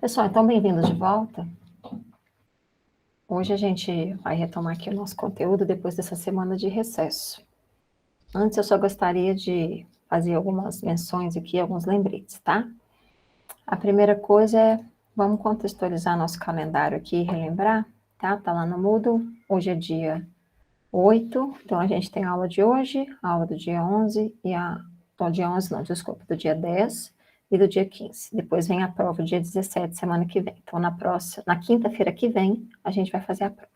Pessoal, então bem-vindos de volta. Hoje a gente vai retomar aqui o nosso conteúdo depois dessa semana de recesso. Antes eu só gostaria de fazer algumas menções aqui, alguns lembretes, tá? A primeira coisa é, vamos contextualizar nosso calendário aqui e relembrar, tá? Tá lá no Moodle, hoje é dia 8, então a gente tem a aula de hoje, a aula do dia 11 e do dia 11 não, desculpa, do dia 10 e do dia 15. Depois vem a prova, dia 17, semana que vem. Então, na quinta-feira que vem, a gente vai fazer a prova,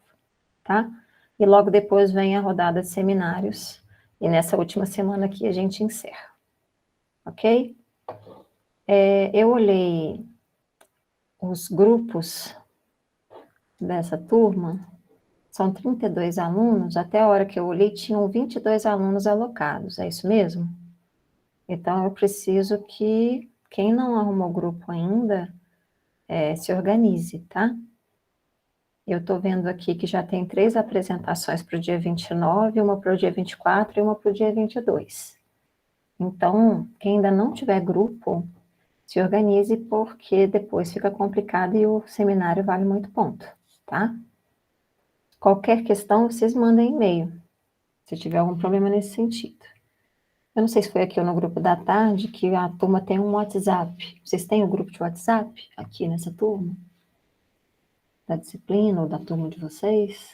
tá? E logo depois vem a rodada de seminários, e nessa última semana aqui a gente encerra, ok? Eu olhei os grupos dessa turma, são 32 alunos, até a hora que eu olhei tinham 22 alunos alocados, é isso mesmo? Então, eu preciso que quem não arrumou grupo ainda, se organize, tá? Eu estou vendo aqui que já tem 3 apresentações para o dia 29, uma para o dia 24 e uma para o dia 22. Então, quem ainda não tiver grupo, se organize, porque depois fica complicado e o seminário vale muito ponto, tá? Qualquer questão, vocês mandem e-mail, se tiver algum problema nesse sentido. Eu não sei se foi aqui ou no grupo da tarde, que a turma tem um WhatsApp. Vocês têm o grupo de WhatsApp aqui nessa turma? Da disciplina ou da turma de vocês?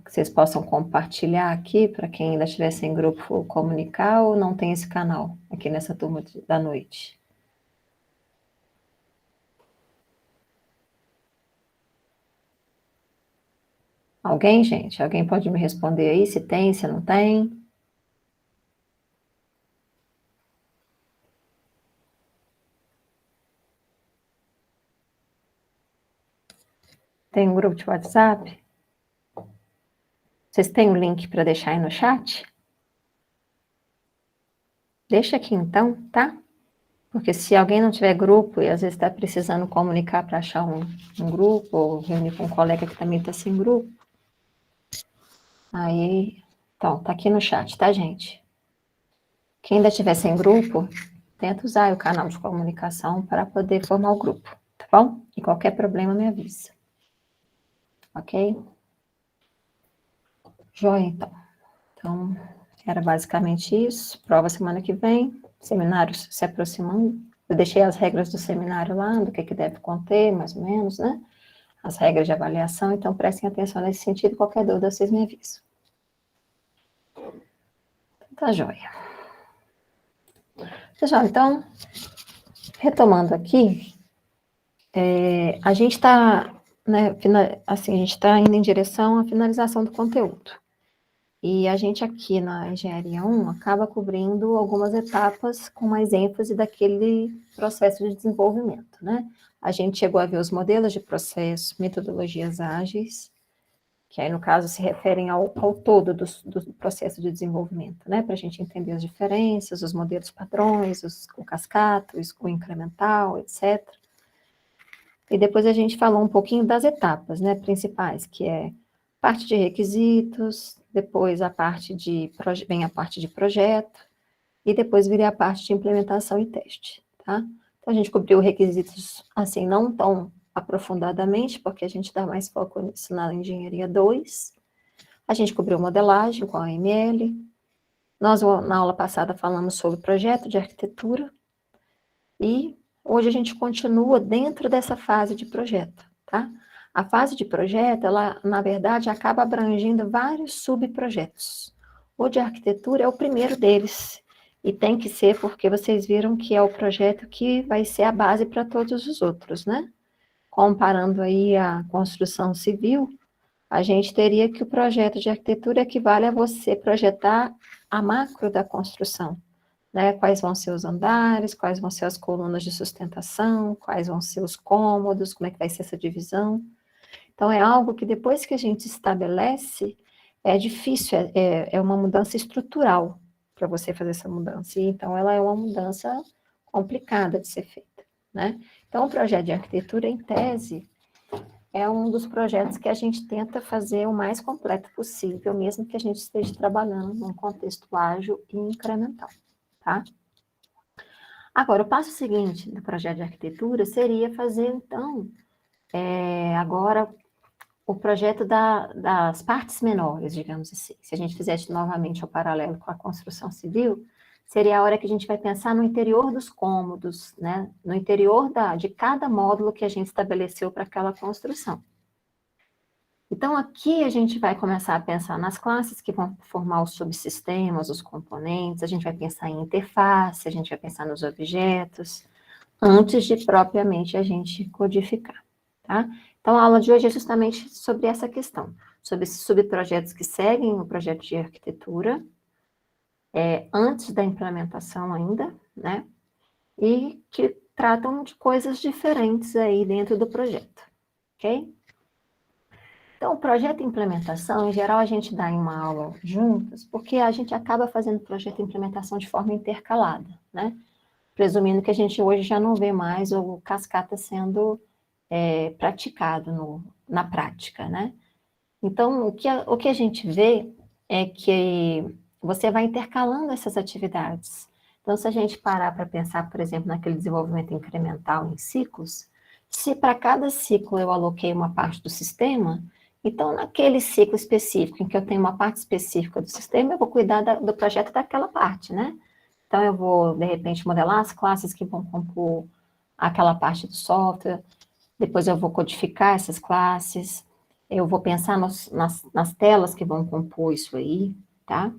Que vocês possam compartilhar aqui, para quem ainda estiver sem grupo comunicar, ou não tem esse canal aqui nessa turma da noite? Alguém, gente? Alguém pode me responder aí se tem, se não tem? Tem um grupo de WhatsApp? Vocês têm o link para deixar aí no chat? Deixa aqui então, tá? Porque se alguém não tiver grupo e às vezes está precisando comunicar para achar um grupo, ou reunir com um colega que também está sem grupo, aí, então, tá aqui no chat, tá, gente? Quem ainda estiver sem grupo, tenta usar o canal de comunicação para poder formar o grupo, tá bom? E qualquer problema me avisa. Ok? Joia, então. Então, era basicamente isso. Prova semana que vem, seminários se aproximando. Eu deixei as regras do seminário lá, do que deve conter, mais ou menos, né? As regras de avaliação, então prestem atenção nesse sentido. Qualquer dúvida, vocês me avisam. Tá joia. Pessoal, então, retomando aqui, a gente está, né, assim, a gente está indo em direção à finalização do conteúdo. E a gente aqui na Engenharia 1 acaba cobrindo algumas etapas com mais ênfase daquele processo de desenvolvimento, né? A gente chegou a ver os modelos de processo, metodologias ágeis, que aí, no caso, se referem ao todo do processo de desenvolvimento, né? Para a gente entender as diferenças, os modelos padrões, o cascata, o incremental, etc. E depois a gente falou um pouquinho das etapas, né, principais, que é parte de requisitos, depois vem a parte de projeto, e depois viria a parte de implementação e teste, tá? Então, a gente cobriu requisitos, assim, não tão aprofundadamente, porque a gente dá mais foco nisso na engenharia 2. A gente cobriu modelagem com a AML. Nós, na aula passada, falamos sobre projeto de arquitetura, e hoje a gente continua dentro dessa fase de projeto, tá? A fase de projeto, ela, na verdade, acaba abrangendo vários subprojetos. O de arquitetura é o primeiro deles, e tem que ser porque vocês viram que é o projeto que vai ser a base para todos os outros, né? Comparando aí a construção civil, a gente teria que o projeto de arquitetura equivale a você projetar a macro da construção, né? Quais vão ser os andares, quais vão ser as colunas de sustentação, quais vão ser os cômodos, como é que vai ser essa divisão. Então, é algo que depois que a gente estabelece, é difícil, é uma mudança estrutural para você fazer essa mudança. E, então, ela é uma mudança complicada de ser feita, né? Então, o projeto de arquitetura, em tese, é um dos projetos que a gente tenta fazer o mais completo possível, mesmo que a gente esteja trabalhando num contexto ágil e incremental, tá? Agora, o passo seguinte do projeto de arquitetura seria fazer, então, agora o projeto das partes menores, digamos assim. Se a gente fizesse novamente o paralelo com a construção civil, seria a hora que a gente vai pensar no interior dos cômodos, né? No interior de cada módulo que a gente estabeleceu para aquela construção. Então, aqui a gente vai começar a pensar nas classes que vão formar os subsistemas, os componentes, a gente vai pensar em interface, a gente vai pensar nos objetos, antes de propriamente a gente codificar, tá? Então, a aula de hoje é justamente sobre essa questão, sobre esses subprojetos que seguem o projeto de arquitetura, antes da implementação ainda, né? E que tratam de coisas diferentes aí dentro do projeto, ok? Então, o projeto de implementação, em geral, a gente dá em uma aula juntas, porque a gente acaba fazendo projeto de implementação de forma intercalada, né? Presumindo que a gente hoje já não vê mais o cascata sendo praticado na prática, né? Então, o que a gente vê é que você vai intercalando essas atividades. Então, se a gente parar para pensar, por exemplo, naquele desenvolvimento incremental em ciclos, se para cada ciclo eu aloquei uma parte do sistema, então, naquele ciclo específico, em que eu tenho uma parte específica do sistema, eu vou cuidar do projeto daquela parte, né? Então, eu vou, de repente, modelar as classes que vão compor aquela parte do software, depois eu vou codificar essas classes, eu vou pensar nas telas que vão compor isso aí, tá?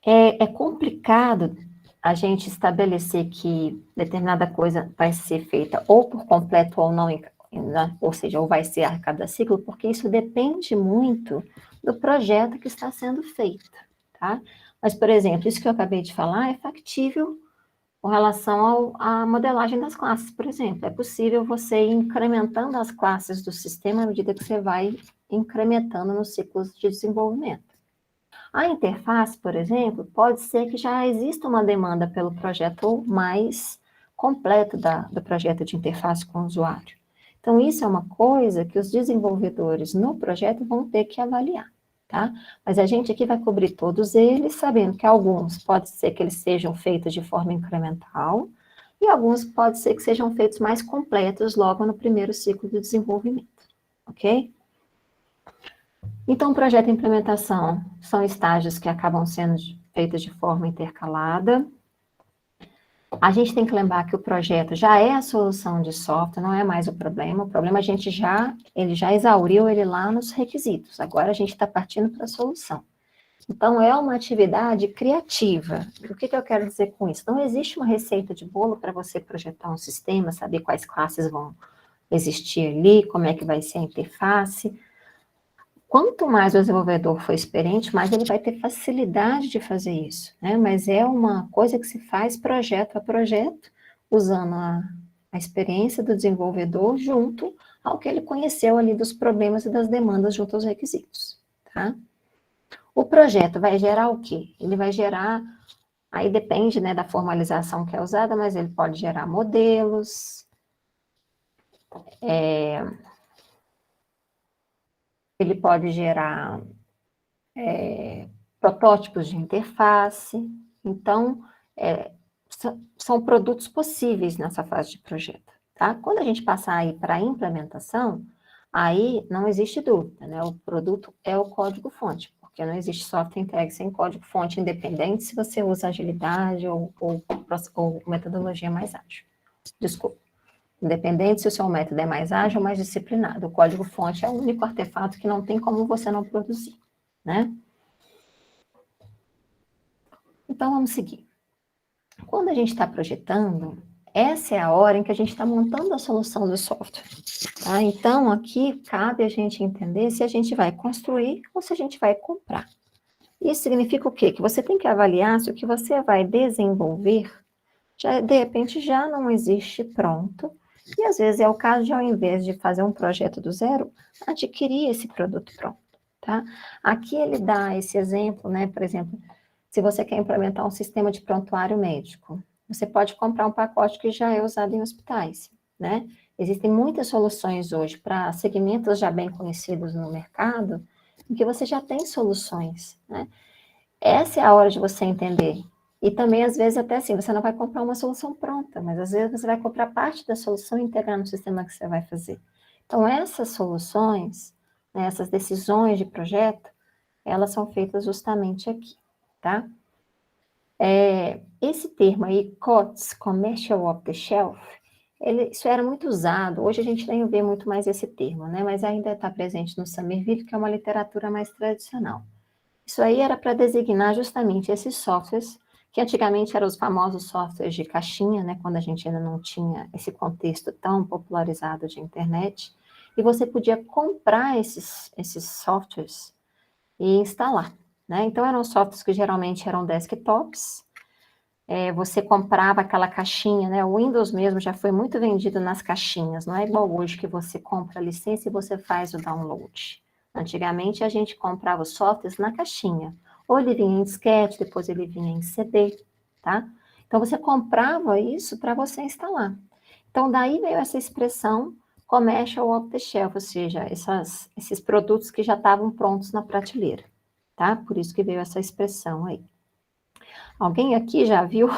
É complicado a gente estabelecer que determinada coisa vai ser feita ou por completo ou não, ou seja, ou vai ser a cada ciclo, porque isso depende muito do projeto que está sendo feito, tá? Mas, por exemplo, isso que eu acabei de falar é factível com relação à modelagem das classes, por exemplo. É possível você ir incrementando as classes do sistema à medida que você vai incrementando nos ciclos de desenvolvimento. A interface, por exemplo, pode ser que já exista uma demanda pelo projeto mais completo do projeto de interface com o usuário. Então, isso é uma coisa que os desenvolvedores no projeto vão ter que avaliar, tá? Mas a gente aqui vai cobrir todos eles, sabendo que alguns pode ser que eles sejam feitos de forma incremental, e alguns pode ser que sejam feitos mais completos logo no primeiro ciclo de desenvolvimento, ok? Então, o projeto de implementação são estágios que acabam sendo feitos de forma intercalada. A gente tem que lembrar que o projeto já é a solução de software, não é mais o problema a gente ele já exauriu ele lá nos requisitos, agora a gente está partindo para a solução. Então, é uma atividade criativa. O que eu quero dizer com isso? Não existe uma receita de bolo para você projetar um sistema, saber quais classes vão existir ali, como é que vai ser a interface. Quanto mais o desenvolvedor for experiente, mais ele vai ter facilidade de fazer isso, né? Mas é uma coisa que se faz projeto a projeto, usando a experiência do desenvolvedor junto ao que ele conheceu ali dos problemas e das demandas junto aos requisitos, tá? O projeto vai gerar o quê? Ele vai gerar, aí depende, né, da formalização que é usada, mas ele pode gerar modelos, ele pode gerar protótipos de interface. Então, são produtos possíveis nessa fase de projeto, tá? Quando a gente passar aí para a implementação, aí não existe dúvida, né? O produto é o código-fonte, porque não existe software entregue sem código-fonte, independente se você usa agilidade ou metodologia mais ágil. Desculpa. Independente se o seu método é mais ágil ou mais disciplinado, o código-fonte é o único artefato que não tem como você não produzir, né? Então, vamos seguir. Quando a gente está projetando, essa é a hora em que a gente está montando a solução do software. Tá? Então, aqui cabe a gente entender se a gente vai construir ou se a gente vai comprar. Isso significa o quê? Que você tem que avaliar se o que você vai desenvolver, de repente, já não existe pronto. E, às vezes, é o caso de, ao invés de fazer um projeto do zero, adquirir esse produto pronto. Tá? Aqui ele dá esse exemplo, né? Por exemplo, se você quer implementar um sistema de prontuário médico, você pode comprar um pacote que já é usado em hospitais, né? Existem muitas soluções hoje para segmentos já bem conhecidos no mercado, em que você já tem soluções, né? Essa é a hora de você entender E também, às vezes, até assim, você não vai comprar uma solução pronta, mas às vezes você vai comprar parte da solução e integrar no sistema que você vai fazer. Então, essas soluções, né, essas decisões de projeto, elas são feitas justamente aqui, tá? Esse termo aí, COTS, Commercial Off the Shelf, isso era muito usado, hoje a gente nem vê muito mais esse termo, né? Mas ainda está presente no Somerville, que é uma literatura mais tradicional. Isso aí era para designar justamente esses softwares, que antigamente eram os famosos softwares de caixinha, né, quando a gente ainda não tinha esse contexto tão popularizado de internet, e você podia comprar esses softwares e instalar, né? Então eram softwares que geralmente eram desktops, você comprava aquela caixinha, né? O Windows mesmo já foi muito vendido nas caixinhas, não é igual hoje que você compra a licença e você faz o download. Antigamente a gente comprava os softwares na caixinha, ou ele vinha em disquete, depois ele vinha em CD, tá? Então você comprava isso para você instalar. Então daí veio essa expressão commercial off the shelf, ou seja, esses produtos que já estavam prontos na prateleira, tá? Por isso que veio essa expressão aí. Alguém aqui já viu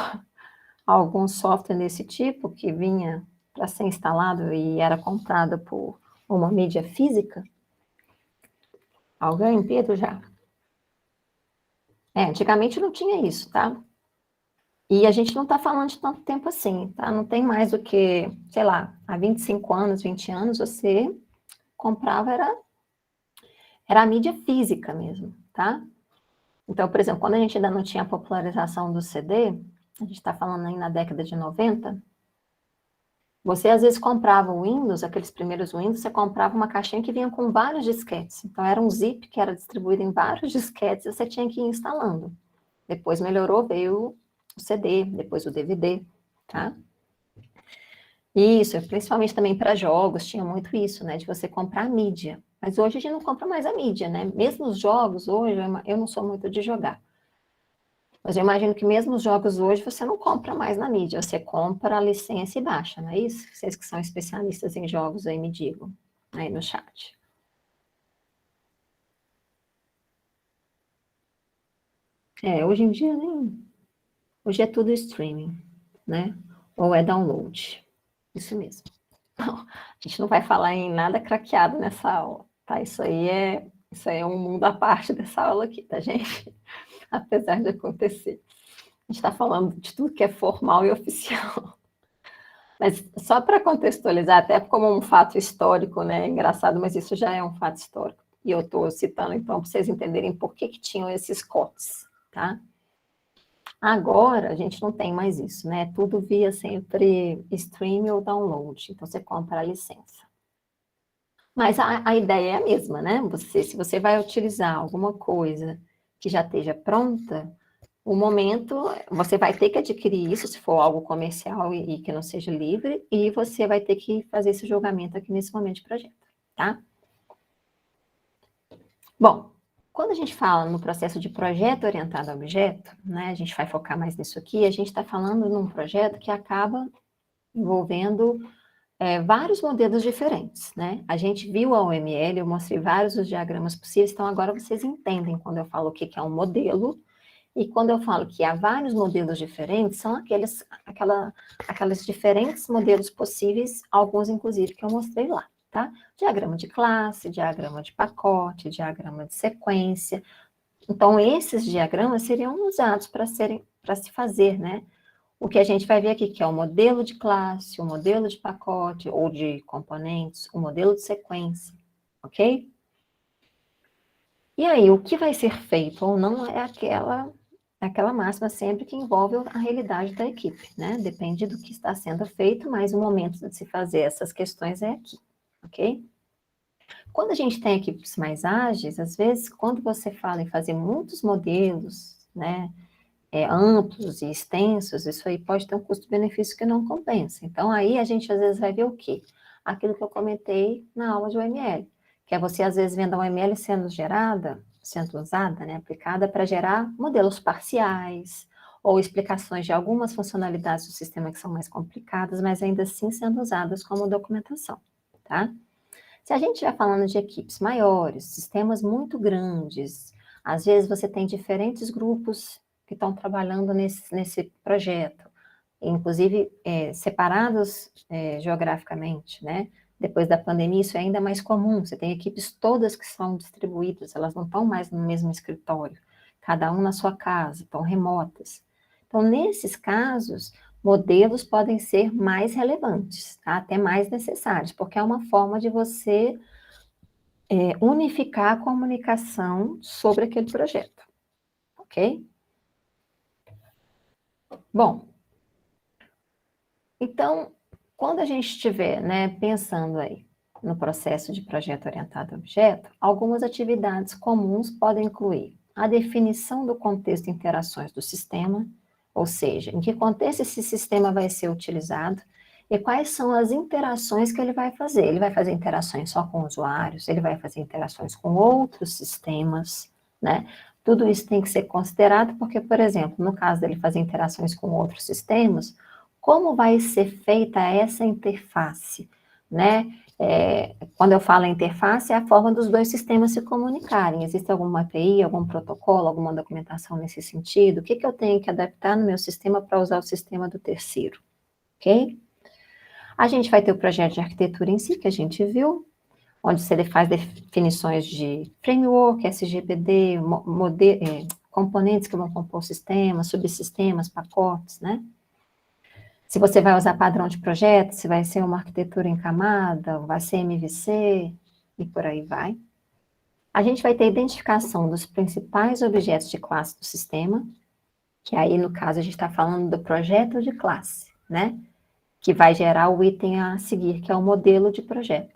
algum software desse tipo que vinha para ser instalado e era comprado por uma mídia física? Alguém, Pedro, já? Antigamente não tinha isso, tá? E a gente não está falando de tanto tempo assim, tá? Não tem mais do que, sei lá, há 25 anos, 20 anos, você comprava, era a mídia física mesmo, tá? Então, por exemplo, quando a gente ainda não tinha a popularização do CD, a gente está falando aí na década de 90, você às vezes comprava o Windows, aqueles primeiros Windows, você comprava uma caixinha que vinha com vários disquetes. Então era um zip que era distribuído em vários disquetes e você tinha que ir instalando. Depois melhorou, veio o CD, depois o DVD, tá? Isso, principalmente também para jogos, tinha muito isso, né? De você comprar a mídia. Mas hoje a gente não compra mais a mídia, né? Mesmo os jogos hoje, eu não sou muito de jogar. Mas eu imagino que mesmo os jogos hoje você não compra mais na mídia, você compra a licença e baixa, não é isso? Vocês que são especialistas em jogos aí me digam, aí no chat. Hoje em dia nem. Hoje é tudo streaming, né? Ou é download. Isso mesmo. Não, a gente não vai falar em nada craqueado nessa aula, tá? Isso aí é um mundo à parte dessa aula aqui, tá, gente? Apesar de acontecer. A gente está falando de tudo que é formal e oficial. Mas só para contextualizar, até como um fato histórico, né? Engraçado, mas isso já é um fato histórico. E eu estou citando, então, para vocês entenderem por que tinham esses cotes, tá? Agora, a gente não tem mais isso, né? Tudo via sempre stream ou download. Então, você compra a licença. Mas a ideia é a mesma, né? Se você vai utilizar alguma coisa que já esteja pronta, o momento, você vai ter que adquirir isso, se for algo comercial e que não seja livre, e você vai ter que fazer esse julgamento aqui nesse momento de projeto, tá? Bom, quando a gente fala no processo de projeto orientado a objeto, né, a gente vai focar mais nisso aqui, a gente está falando num projeto que acaba envolvendo vários modelos diferentes, né? A gente viu a OML, eu mostrei vários dos diagramas possíveis, então agora vocês entendem quando eu falo o que é um modelo. E quando eu falo que há vários modelos diferentes, são aqueles diferentes modelos possíveis, alguns inclusive que eu mostrei lá, tá? Diagrama de classe, diagrama de pacote, diagrama de sequência. Então, esses diagramas seriam usados para se fazer, né? O que a gente vai ver aqui, que é o modelo de classe, o modelo de pacote ou de componentes, o modelo de sequência, ok? E aí, o que vai ser feito ou não é aquela máxima sempre que envolve a realidade da equipe, né? Depende do que está sendo feito, mas o momento de se fazer essas questões é aqui, ok? Quando a gente tem equipes mais ágeis, às vezes, quando você fala em fazer muitos modelos, né, amplos e extensos, isso aí pode ter um custo-benefício que não compensa. Então, aí a gente às vezes vai ver o quê? Aquilo que eu comentei na aula de OML, que é você às vezes vendo a OML sendo usada, né, aplicada para gerar modelos parciais, ou explicações de algumas funcionalidades do sistema que são mais complicadas, mas ainda assim sendo usadas como documentação, tá? Se a gente estiver falando de equipes maiores, sistemas muito grandes, às vezes você tem diferentes grupos que estão trabalhando nesse projeto, inclusive separados geograficamente, né? Depois da pandemia, isso é ainda mais comum. Você tem equipes todas que são distribuídas, elas não estão mais no mesmo escritório, cada um na sua casa, estão remotas. Então, nesses casos, modelos podem ser mais relevantes, tá? Até mais necessários, porque é uma forma de você unificar a comunicação sobre aquele projeto, ok? Bom, então, quando a gente estiver, né, pensando aí no processo de projeto orientado a objeto, algumas atividades comuns podem incluir a definição do contexto de interações do sistema, ou seja, em que contexto esse sistema vai ser utilizado e quais são as interações que ele vai fazer. Ele vai fazer interações só com usuários, ele vai fazer interações com outros sistemas, né? Tudo isso tem que ser considerado porque, por exemplo, no caso dele fazer interações com outros sistemas, como vai ser feita essa interface, né? Quando eu falo interface, é a forma dos dois sistemas se comunicarem. Existe alguma API, algum protocolo, alguma documentação nesse sentido? O que eu tenho que adaptar no meu sistema para usar o sistema do terceiro? Ok? A gente vai ter o projeto de arquitetura em si, que a gente viu, onde você faz definições de framework, SGPD, componentes que vão compor o sistema, subsistemas, pacotes, né? Se você vai usar padrão de projeto, se vai ser uma arquitetura em camada, vai ser MVC, e por aí vai. A gente vai ter identificação dos principais objetos de classe do sistema, que aí, no caso, a gente está falando do projeto de classe, né? Que vai gerar o item a seguir, que é o modelo de projeto.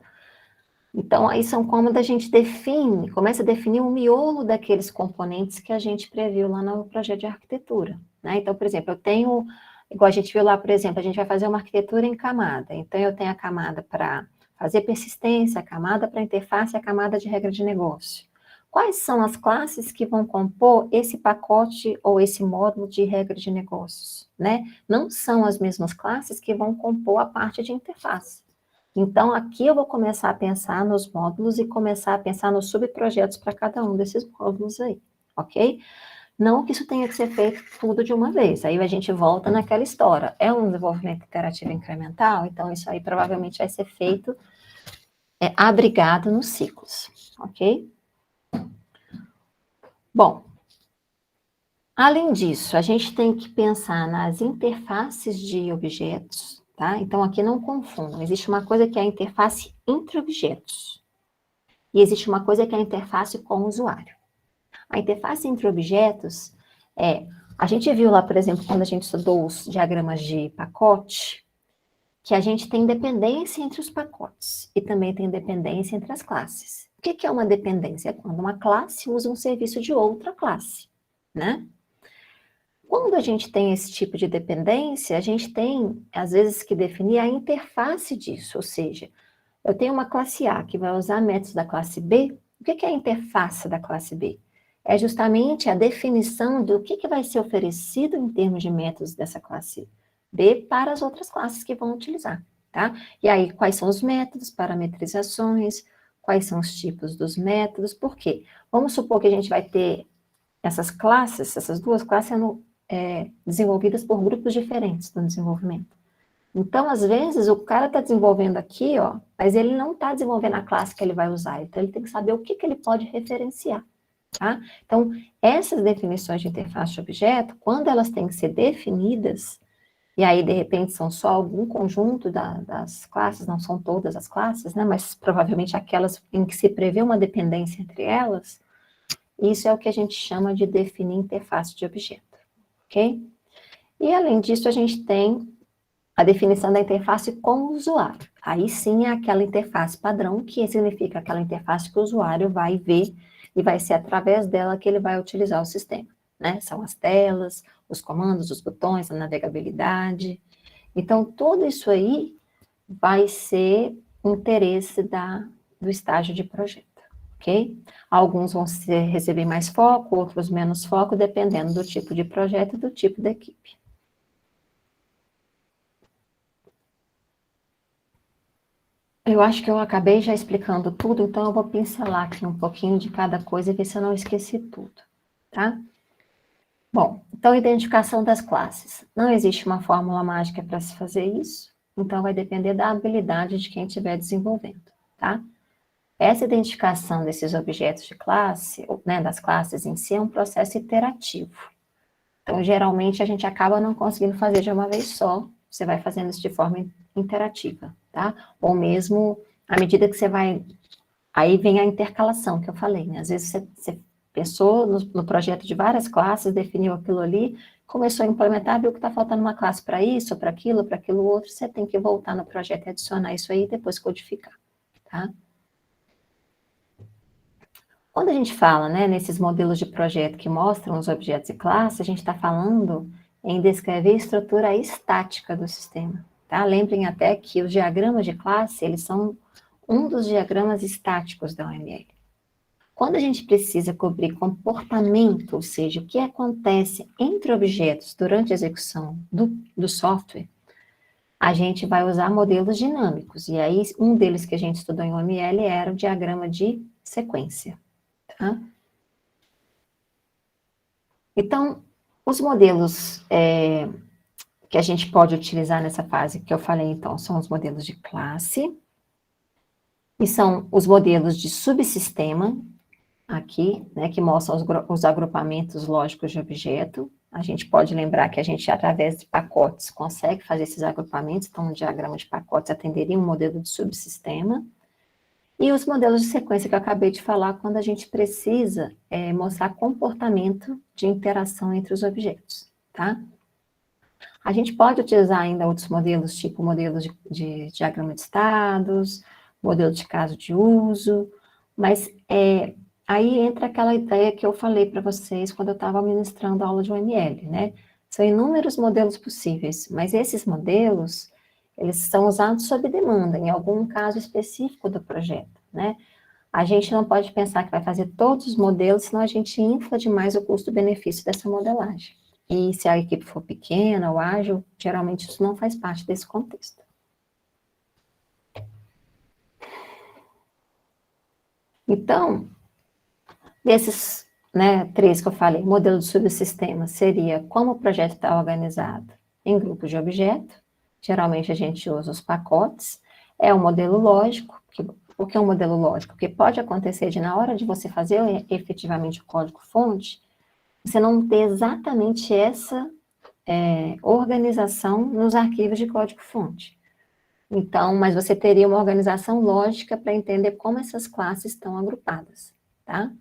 Então, aí são como a gente define, começa a definir o miolo daqueles componentes que a gente previu lá no projeto de arquitetura, né? Então, por exemplo, eu tenho, igual a gente viu lá, por exemplo, a gente vai fazer uma arquitetura em camada. Então, eu tenho a camada para fazer persistência, a camada para interface, a camada de regra de negócio. Quais são as classes que vão compor esse pacote ou esse módulo de regra de negócios, né? Não são as mesmas classes que vão compor a parte de interface. Então, aqui eu vou começar a pensar nos módulos e começar a pensar nos subprojetos para cada um desses módulos aí, ok? Não que isso tenha que ser feito tudo de uma vez, aí a gente volta naquela história. É um desenvolvimento iterativo incremental, então isso aí provavelmente vai ser feito abrigado nos ciclos, ok? Bom, além disso, a gente tem que pensar nas interfaces de objetos, tá? Então, aqui não confundam. Existe uma coisa que é a interface entre objetos. E existe uma coisa que é a interface com o usuário. A interface entre objetos a gente viu lá, por exemplo, quando a gente estudou os diagramas de pacote, que a gente tem dependência entre os pacotes e também tem dependência entre as classes. O que é uma dependência? É quando uma classe usa um serviço de outra classe, né? Quando a gente tem esse tipo de dependência, a gente tem, às vezes, que definir a interface disso, ou seja, eu tenho uma classe A que vai usar métodos da classe B. O que é a interface da classe B? É justamente a definição do que vai ser oferecido em termos de métodos dessa classe B para as outras classes que vão utilizar, tá? E aí, quais são os métodos, parametrizações, quais são os tipos dos métodos, por quê? Vamos supor que a gente vai ter essas classes, essas duas classes sendo desenvolvidas por grupos diferentes no desenvolvimento. Então, às vezes, o cara está desenvolvendo aqui, ó, mas ele não está desenvolvendo a classe que ele vai usar, então ele tem que saber o que ele pode referenciar, tá? Então, essas definições de interface de objeto, quando elas têm que ser definidas, e aí, de repente, são só algum conjunto das classes, não são todas as classes, né, mas provavelmente aquelas em que se prevê uma dependência entre elas, isso é o que a gente chama de definir interface de objeto, ok? E, além disso, a gente tem a definição da interface com o usuário. Aí sim é aquela interface padrão, que significa aquela interface que o usuário vai ver e vai ser através dela que ele vai utilizar o sistema, né? São as telas, os comandos, os botões, a navegabilidade. Então, tudo isso aí vai ser interesse do estágio de projeto, ok? Alguns vão receber mais foco, outros menos foco, dependendo do tipo de projeto e do tipo da equipe. Eu acho que eu acabei já explicando tudo, então eu vou pincelar aqui um pouquinho de cada coisa e ver se eu não esqueci tudo, tá? Bom, Então, identificação das classes. Não existe uma fórmula mágica para se fazer isso, então vai depender da habilidade de quem estiver desenvolvendo, tá? Essa identificação desses objetos de classe, né, das classes em si, é um processo iterativo. Então, geralmente, a gente acaba não conseguindo fazer de uma vez só, você vai fazendo isso de forma interativa, tá? Ou mesmo, à medida que você vai... Aí vem a intercalação que eu falei, né? Às vezes você pensou no projeto de várias classes, definiu aquilo ali, começou a implementar, viu que está faltando uma classe para isso, para aquilo outro, você tem que voltar no projeto e adicionar isso aí e depois codificar, tá? Quando a gente fala, né, nesses modelos de projeto que mostram os objetos e classes, a gente está falando em descrever a estrutura estática do sistema, tá? Lembrem até que os diagramas de classe, eles são um dos diagramas estáticos da OML. Quando a gente precisa cobrir comportamento, ou seja, o que acontece entre objetos durante a execução do software, a gente vai usar modelos dinâmicos. E aí, um deles que a gente estudou em OML era o diagrama de sequência, tá? Então, os modelos que a gente pode utilizar nessa fase que eu falei, então, são os modelos de classe, e são os modelos de subsistema, aqui, né, que mostram os agrupamentos lógicos de objeto. A gente pode lembrar que a gente, através de pacotes, consegue fazer esses agrupamentos, então, um diagrama de pacotes atenderia um modelo de subsistema. E os modelos de sequência que eu acabei de falar, quando a gente precisa mostrar comportamento de interação entre os objetos, tá? A gente pode utilizar ainda outros modelos, tipo modelos de diagrama de estados, modelo de caso de uso, mas aí entra aquela ideia que eu falei para vocês quando eu estava ministrando a aula de UML, né? São inúmeros modelos possíveis, mas esses modelos, eles são usados sob demanda, em algum caso específico do projeto, né? A gente não pode pensar que vai fazer todos os modelos, senão a gente infla demais o custo-benefício dessa modelagem. E se a equipe for pequena ou ágil, geralmente isso não faz parte desse contexto. Então, desses três que eu falei, modelo de subsistema seria como o projeto está organizado em grupos de objeto. Geralmente a gente usa os pacotes. É um modelo lógico. Por que é um modelo lógico? Porque pode acontecer de, na hora de você fazer efetivamente o código-fonte, você não ter exatamente essa organização nos arquivos de código-fonte. Então, mas você teria uma organização lógica para entender como essas classes estão agrupadas, tá?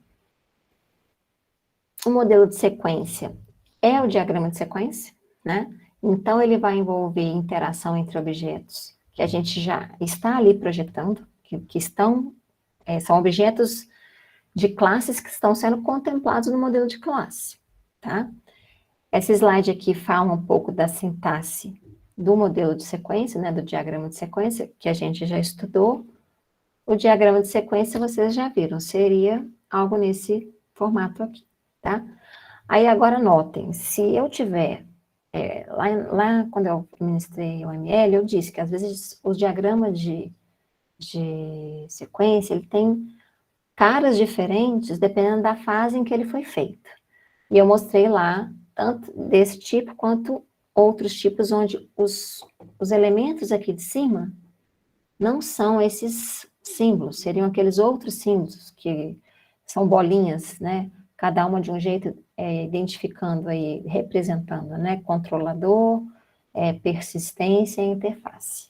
O modelo de sequência é o diagrama de sequência, né? Então, ele vai envolver interação entre objetos que a gente já está ali projetando, que são objetos de classes que estão sendo contemplados no modelo de classe, tá? Esse slide aqui fala um pouco da sintaxe do modelo de sequência, né, do diagrama de sequência, que a gente já estudou. O diagrama de sequência, vocês já viram, seria algo nesse formato aqui, tá? Aí, agora, notem, se eu tiver, lá quando eu ministrei o ML, eu disse que, às vezes, o diagrama de sequência, ele tem caras diferentes, dependendo da fase em que ele foi feito. E eu mostrei lá, tanto desse tipo, quanto outros tipos, onde os elementos aqui de cima não são esses símbolos, seriam aqueles outros símbolos, que são bolinhas, né? Cada uma de um jeito, identificando aí, representando, né? Controlador, persistência e interface.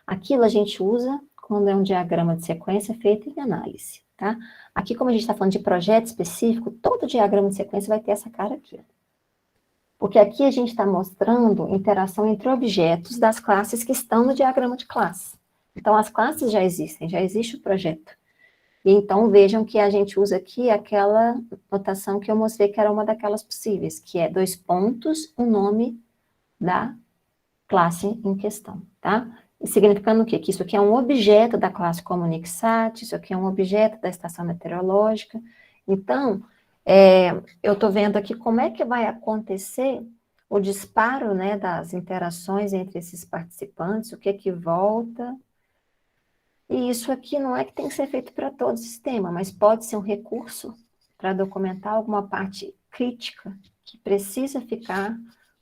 Aquilo a gente usa quando é um diagrama de sequência feito em análise, tá? Aqui, como a gente está falando de projeto específico, todo diagrama de sequência vai ter essa cara aqui. Porque aqui a gente está mostrando interação entre objetos das classes que estão no diagrama de classe. Então, as classes já existem, já existe o projeto. E então, vejam que a gente usa aqui aquela notação que eu mostrei que era uma daquelas possíveis, que é 2 pontos, o nome da classe em questão, tá? E significando o quê? Que isso aqui é um objeto da classe Comunicsat, isso aqui é um objeto da estação meteorológica. Então, eu estou vendo aqui como é que vai acontecer o disparo, né, das interações entre esses participantes, o que é que volta. E isso aqui não é que tem que ser feito para todo o sistema, mas pode ser um recurso para documentar alguma parte crítica que precisa ficar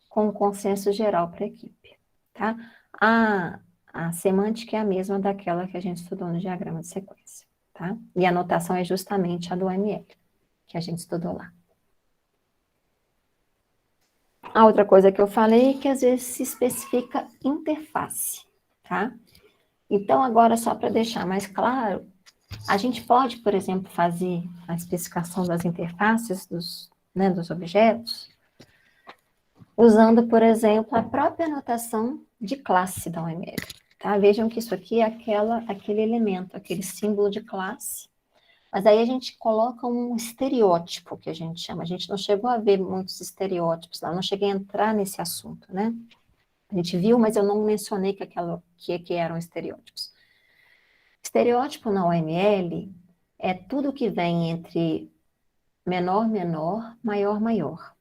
com um consenso geral para a equipe, tá? A semântica é a mesma daquela que a gente estudou no diagrama de sequência, tá? E a notação é justamente a do ML, que a gente estudou lá. A outra coisa que eu falei é que às vezes se especifica interface, tá? Então, agora, só para deixar mais claro, a gente pode, por exemplo, fazer a especificação das interfaces dos objetos, usando, por exemplo, a própria notação de classe da UML. Tá? Vejam que isso aqui é aquele elemento, aquele símbolo de classe, mas aí a gente coloca um estereótipo, que a gente chama. A gente não chegou a ver muitos estereótipos lá, não cheguei a entrar nesse assunto, né? A gente viu, mas eu não mencionei que eram estereótipos. Estereótipo na UML é tudo que vem entre menor, menor, maior, maior.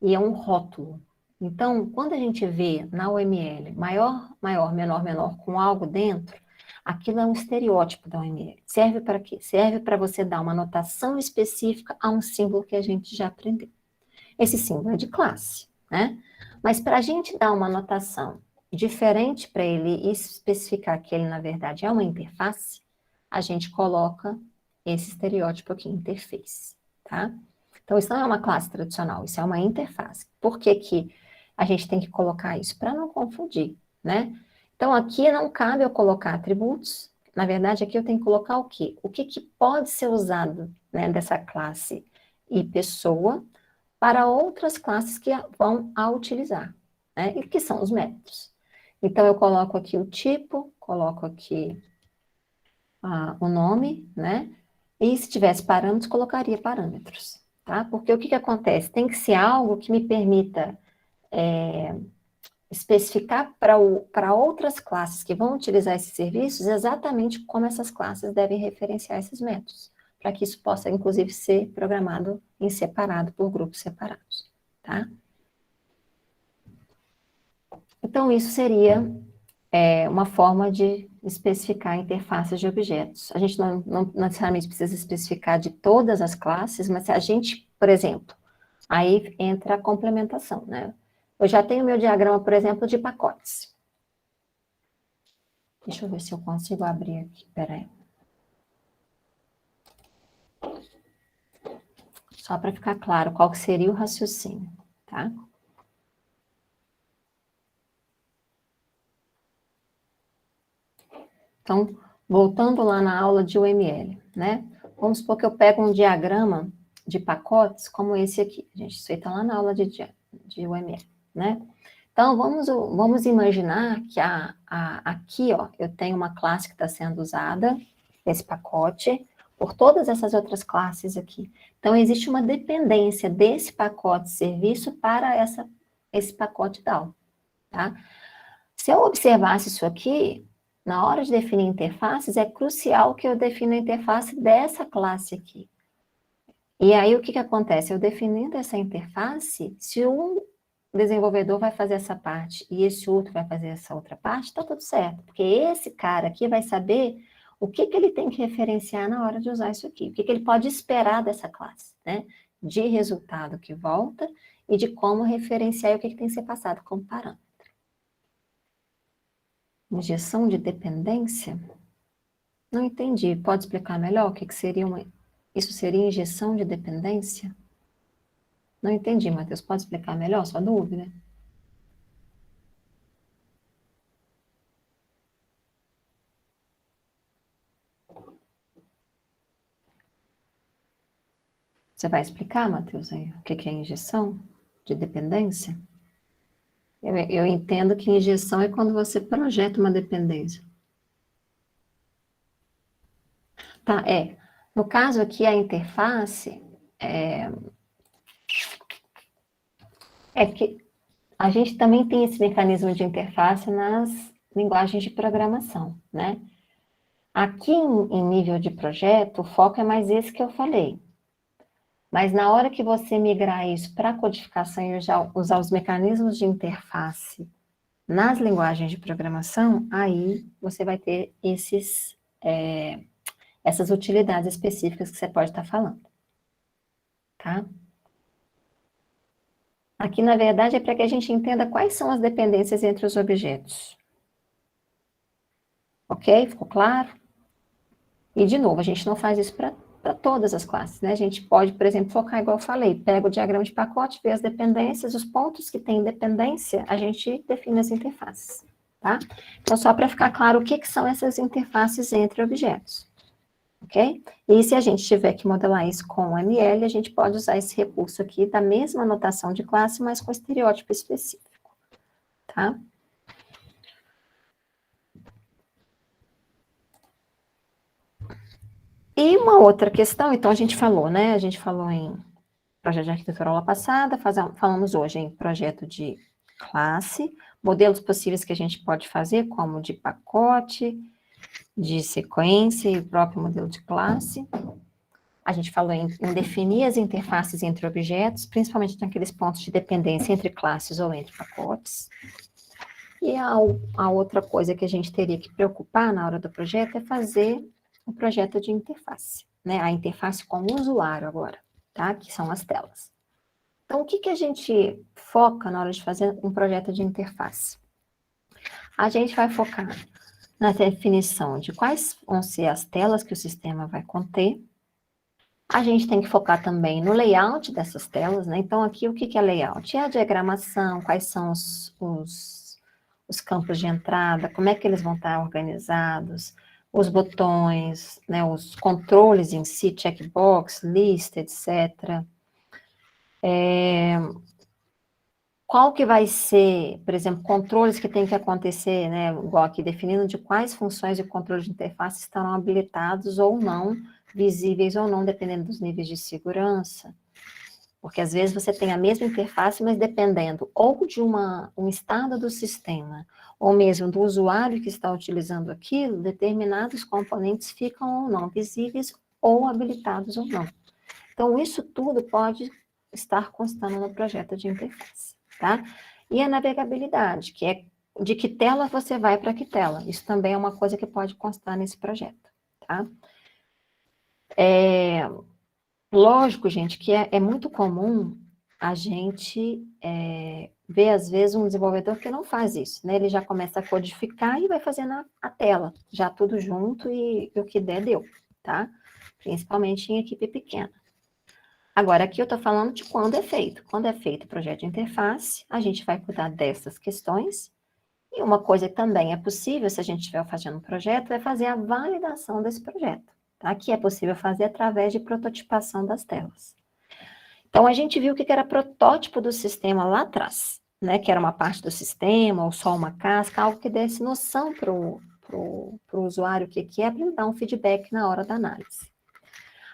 E é um rótulo. Então, quando a gente vê na UML maior, maior, menor, menor com algo dentro, aquilo é um estereótipo da UML. Serve para quê? Serve para você dar uma notação específica a um símbolo que a gente já aprendeu. Esse símbolo é de classe, né? Mas para a gente dar uma notação diferente para ele e especificar que ele, na verdade, é uma interface, a gente coloca esse estereótipo aqui, interface, tá? Então, isso não é uma classe tradicional, isso é uma interface. Por que que a gente tem que colocar isso? Para não confundir, né? Então, aqui não cabe eu colocar atributos, na verdade, aqui eu tenho que colocar o quê? O que que pode ser usado, né, dessa classe e pessoa para outras classes que vão a utilizar, né? E que são os métodos. Então, eu coloco aqui o tipo, coloco aqui o nome, né? E se tivesse parâmetros, colocaria parâmetros, tá? Porque o que que acontece? Tem que ser algo que me permita especificar para outras classes que vão utilizar esses serviços exatamente como essas classes devem referenciar esses métodos, para que isso possa, inclusive, ser programado em separado, por grupos separados, tá? Então, isso seria uma forma de especificar interfaces de objetos. A gente não necessariamente precisa especificar de todas as classes, mas se a gente, por exemplo, aí entra a complementação, né? Eu já tenho meu diagrama, por exemplo, de pacotes. Deixa eu ver se eu consigo abrir aqui, peraí. Só para ficar claro qual que seria o raciocínio, tá? Então, voltando lá na aula de UML, né? Vamos supor que eu pego um diagrama de pacotes como esse aqui. Gente, isso aí está lá na aula de UML, né? Então, vamos imaginar que aqui, ó, eu tenho uma classe que está sendo usada, esse pacote, por todas essas outras classes aqui. Então, existe uma dependência desse pacote de serviço para esse pacote DAO, tá? Se eu observasse isso aqui, na hora de definir interfaces, é crucial que eu defina a interface dessa classe aqui. E aí, o que que acontece? Eu definindo essa interface, se um desenvolvedor vai fazer essa parte e esse outro vai fazer essa outra parte, tá tudo certo. Porque esse cara aqui vai saber o que que ele tem que referenciar na hora de usar isso aqui. O que que ele pode esperar dessa classe, né? De resultado que volta e de como referenciar e o que que tem que ser passado como parâmetro. Injeção de dependência? Não entendi. Pode explicar melhor o que que seria Isso seria injeção de dependência? Não entendi, Matheus. Pode explicar melhor sua dúvida? Você vai explicar, Matheus, aí, o que é injeção de dependência? Eu entendo que injeção é quando você projeta uma dependência. Tá, No caso aqui, a interface é que a gente também tem esse mecanismo de interface nas linguagens de programação, né? Aqui em nível de projeto, o foco é mais esse que eu falei. Mas na hora que você migrar isso para codificação e usar os mecanismos de interface nas linguagens de programação, aí você vai ter essas utilidades específicas que você pode estar falando, tá? Aqui, na verdade, é para que a gente entenda quais são as dependências entre os objetos. Ok? Ficou claro? E, de novo, a gente não faz isso para todas as classes, né? A gente pode, por exemplo, focar, igual eu falei, pega o diagrama de pacote, vê as dependências, os pontos que têm dependência, a gente define as interfaces, tá? Então, só para ficar claro o que são essas interfaces entre objetos, ok? E se a gente tiver que modelar isso com o ML, a gente pode usar esse recurso aqui da mesma notação de classe, mas com estereótipo específico, tá? E uma outra questão, então a gente falou, né? A gente falou em projeto de arquitetura aula passada, falamos hoje em projeto de classe, modelos possíveis que a gente pode fazer, como de pacote, de sequência e o próprio modelo de classe. A gente falou em definir as interfaces entre objetos, principalmente naqueles pontos de dependência entre classes ou entre pacotes. E a outra coisa que a gente teria que preocupar na hora do projeto é fazer o projeto de interface, né? A interface com o usuário agora, tá? Que são as telas. Então, o que a gente foca na hora de fazer um projeto de interface? A gente vai focar na definição de quais vão ser as telas que o sistema vai conter. A gente tem que focar também no layout dessas telas, né? Então, aqui, o que é layout? É a diagramação, quais são os campos de entrada, como é que eles vão estar organizados, os botões, né? Os controles em si, checkbox, lista, etc. Qual que vai ser, por exemplo, controles que tem que acontecer, né, igual aqui, definindo de quais funções de controle de interface estarão habilitados ou não, visíveis ou não, dependendo dos níveis de segurança. Porque às vezes você tem a mesma interface, mas dependendo ou de um estado do sistema, ou mesmo do usuário que está utilizando aquilo, determinados componentes ficam ou não visíveis ou habilitados ou não. Então, isso tudo pode estar constando no projeto de interface, tá? E a navegabilidade, que é de que tela você vai para que tela. Isso também é uma coisa que pode constar nesse projeto, tá? Lógico, gente, que é muito comum a gente ver, às vezes, um desenvolvedor que não faz isso, né? Ele já começa a codificar e vai fazendo a tela, já tudo junto e o que der, deu, tá? Principalmente em equipe pequena. Agora, aqui eu estou falando de quando é feito. Quando é feito o projeto de interface, a gente vai cuidar dessas questões. E uma coisa que também é possível, se a gente estiver fazendo um projeto, é fazer a validação desse projeto, tá? Que é possível fazer através de prototipação das telas. Então, a gente viu o que era protótipo do sistema lá atrás, né? Que era uma parte do sistema, ou só uma casca, algo que desse noção para o usuário o que é, para ele dar um feedback na hora da análise.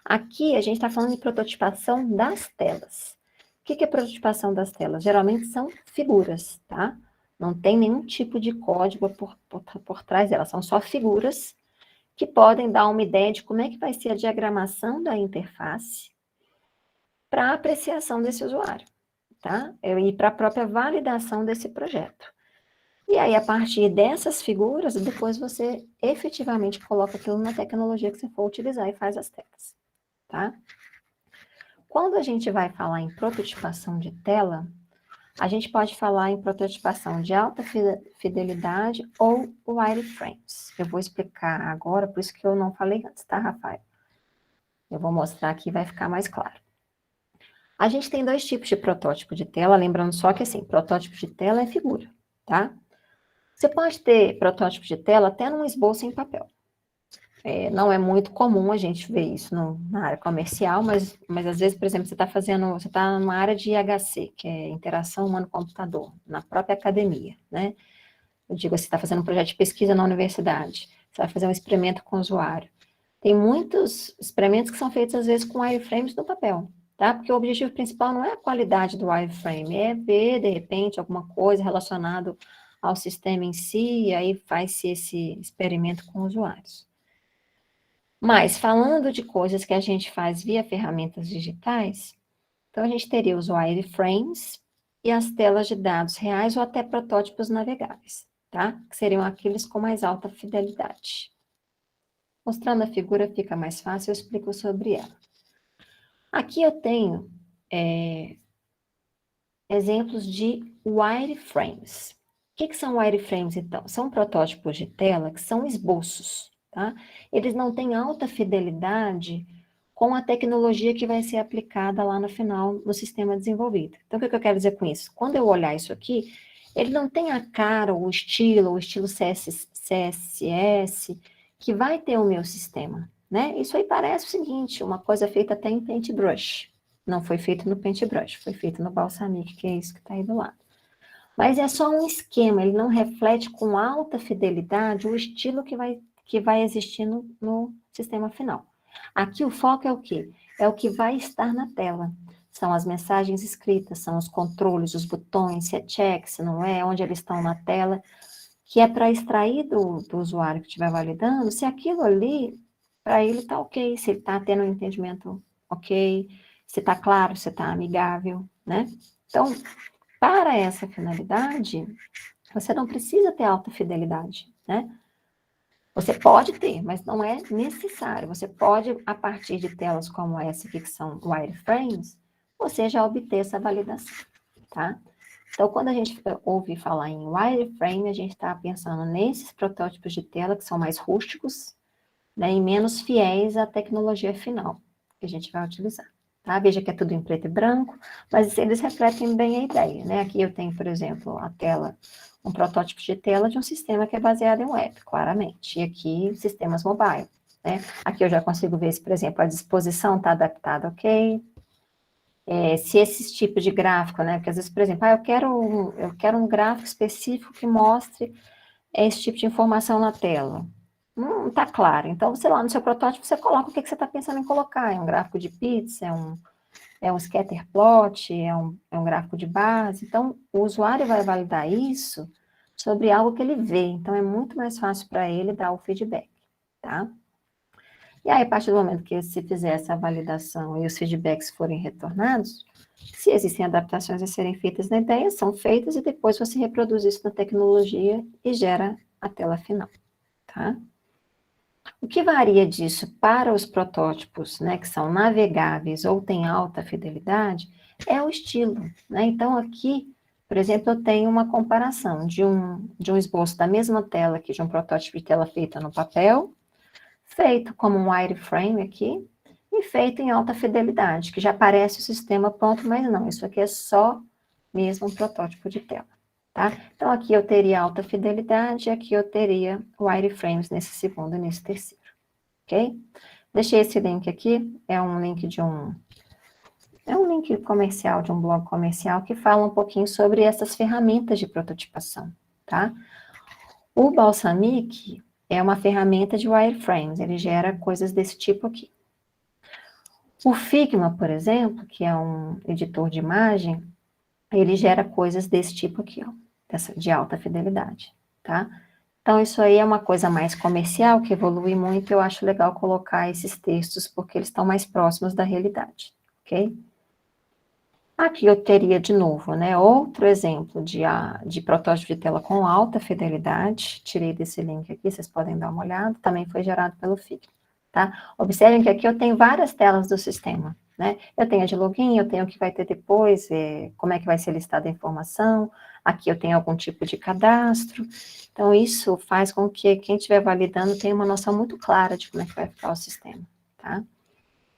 Aqui a gente está falando de prototipação das telas. O que é prototipação das telas? Geralmente são figuras, tá? Não tem nenhum tipo de código por trás delas, são só figuras que podem dar uma ideia de como é que vai ser a diagramação da interface para a apreciação desse usuário, tá? E para a própria validação desse projeto. E aí, a partir dessas figuras, depois você efetivamente coloca aquilo na tecnologia que você for utilizar e faz as telas, tá? Quando a gente vai falar em prototipação de tela, a gente pode falar em prototipação de alta fidelidade ou wireframes. Eu vou explicar agora, por isso que eu não falei antes, tá, Rafael? Eu vou mostrar aqui, vai ficar mais claro. A gente tem dois tipos de protótipo de tela, lembrando só que, assim, protótipo de tela é figura, tá? Você pode ter protótipo de tela até num esboço em papel. Não é muito comum a gente ver isso na área comercial, mas às vezes, por exemplo, você está numa área de IHC, que é interação humano-computador, na própria academia, né? Eu digo, você está fazendo um projeto de pesquisa na universidade, você vai fazer um experimento com o usuário. Tem muitos experimentos que são feitos, às vezes, com wireframes no papel, tá? Porque o objetivo principal não é a qualidade do wireframe, é ver, de repente, alguma coisa relacionada ao sistema em si, e aí faz-se esse experimento com usuários. Mas, falando de coisas que a gente faz via ferramentas digitais, então a gente teria os wireframes e as telas de dados reais ou até protótipos navegáveis, tá? Que seriam aqueles com mais alta fidelidade. Mostrando a figura fica mais fácil, eu explico sobre ela. Aqui eu tenho exemplos de wireframes. O que são wireframes, então? São protótipos de tela que são esboços, tá? Eles não têm alta fidelidade com a tecnologia que vai ser aplicada lá no final no sistema desenvolvido. Então, o que eu quero dizer com isso? Quando eu olhar isso aqui, ele não tem a cara, o estilo CSS, que vai ter o meu sistema, né? Isso aí parece o seguinte, uma coisa feita até em Paintbrush. Não foi feito no Paintbrush, foi feito no Balsamiq, que é isso que está aí do lado. Mas é só um esquema, ele não reflete com alta fidelidade o estilo que vai existir no sistema final. Aqui o foco é o quê? É o que vai estar na tela. São as mensagens escritas, são os controles, os botões, se é check, se não é, onde eles estão na tela, que é para extrair do usuário que estiver validando se aquilo ali, para ele está ok, se ele está tendo um entendimento ok, se está claro, se está amigável, né? Então, para essa finalidade, você não precisa ter alta fidelidade, né? Você pode ter, mas não é necessário. Você pode, a partir de telas como essa aqui, que são wireframes, você já obter essa validação, tá? Então, quando a gente ouve falar em wireframe, a gente está pensando nesses protótipos de tela que são mais rústicos, né, e menos fiéis à tecnologia final que a gente vai utilizar. Tá? Veja que é tudo em preto e branco, mas eles refletem bem a ideia, né? Aqui eu tenho, por exemplo, a tela, um protótipo de tela de um sistema que é baseado em web, claramente. E aqui, sistemas mobile, né? Aqui eu já consigo ver se, por exemplo, a disposição está adaptada, ok? Se esses tipos de gráfico, né? Porque às vezes, por exemplo, eu quero um gráfico específico que mostre esse tipo de informação na tela. Não está claro. Então, sei lá, no seu protótipo você coloca o que você está pensando em colocar. É um gráfico de pizza, é um scatter plot, é um gráfico de base. Então, o usuário vai validar isso sobre algo que ele vê. Então, é muito mais fácil para ele dar o feedback, tá? E aí, a partir do momento que se fizer essa validação e os feedbacks forem retornados, se existem adaptações a serem feitas na ideia, são feitas e depois você reproduz isso na tecnologia e gera a tela final, tá? O que varia disso para os protótipos, né, que são navegáveis ou têm alta fidelidade, é o estilo, né? Então, aqui, por exemplo, eu tenho uma comparação de um esboço da mesma tela aqui, de um protótipo de tela feita no papel, feito como um wireframe aqui, e feito em alta fidelidade, que já parece o sistema pronto, mas não, isso aqui é só mesmo um protótipo de tela, tá? Então, aqui eu teria alta fidelidade, aqui eu teria wireframes nesse segundo e nesse terceiro, ok? Deixei esse link aqui, é um link é um link comercial, de um blog comercial, que fala um pouquinho sobre essas ferramentas de prototipação, tá? O Balsamiq é uma ferramenta de wireframes, ele gera coisas desse tipo aqui. O Figma, por exemplo, que é um editor de imagem, ele gera coisas desse tipo aqui, ó, de alta fidelidade, tá? Então, isso aí é uma coisa mais comercial, que evolui muito, eu acho legal colocar esses textos, porque eles estão mais próximos da realidade, ok? Aqui eu teria, de novo, né, outro exemplo de protótipo de tela com alta fidelidade, tirei desse link aqui, vocês podem dar uma olhada, também foi gerado pelo Figma, tá? Observem que aqui eu tenho várias telas do sistema, né? Eu tenho a de login, eu tenho o que vai ter depois, como é que vai ser listada a informação, aqui eu tenho algum tipo de cadastro, então isso faz com que quem estiver validando tenha uma noção muito clara de como é que vai ficar o sistema, tá?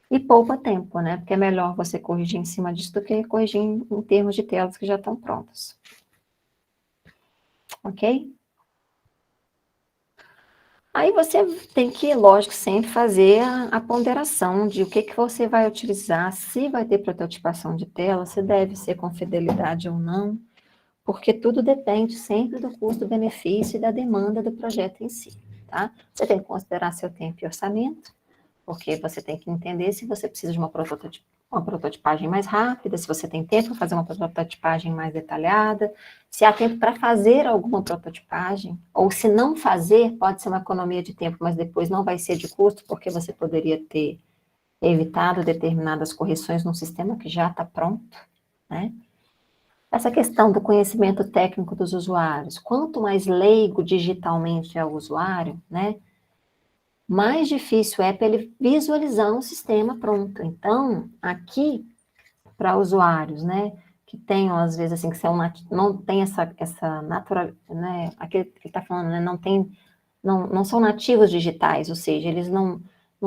E poupa tempo, né? Porque é melhor você corrigir em cima disso do que corrigir em termos de telas que já estão prontas. Ok? Aí você tem que, lógico, sempre fazer a ponderação de o que você vai utilizar, se vai ter prototipação de tela, se deve ser com fidelidade ou não, porque tudo depende sempre do custo-benefício e da demanda do projeto em si, tá? Você tem que considerar seu tempo e orçamento, porque você tem que entender se você precisa de uma prototipagem mais rápida, se você tem tempo para fazer uma prototipagem mais detalhada, se há tempo para fazer alguma prototipagem, ou se não fazer, pode ser uma economia de tempo, mas depois não vai ser de custo, porque você poderia ter evitado determinadas correções num sistema que já está pronto, né? Essa questão do conhecimento técnico dos usuários, quanto mais leigo digitalmente é o usuário, né, mais difícil é para ele visualizar um sistema pronto. Então, aqui, para usuários, né, que tenham, às vezes, assim, que são não tem essa natural, né, aquele que ele está falando, né, não são nativos digitais, ou seja, eles não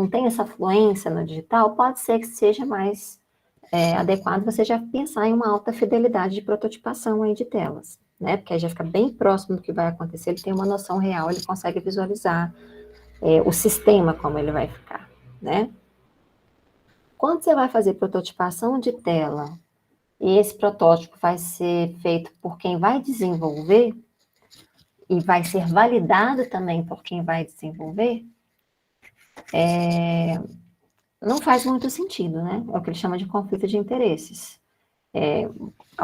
têm essa fluência no digital, pode ser que seja mais adequado você já pensar em uma alta fidelidade de prototipação aí de telas, né, porque aí já fica bem próximo do que vai acontecer, ele tem uma noção real, ele consegue visualizar o sistema como ele vai ficar, né. Quando você vai fazer prototipação de tela, e esse protótipo vai ser feito por quem vai desenvolver, e vai ser validado também por quem vai desenvolver, não faz muito sentido, né? É o que ele chama de conflito de interesses.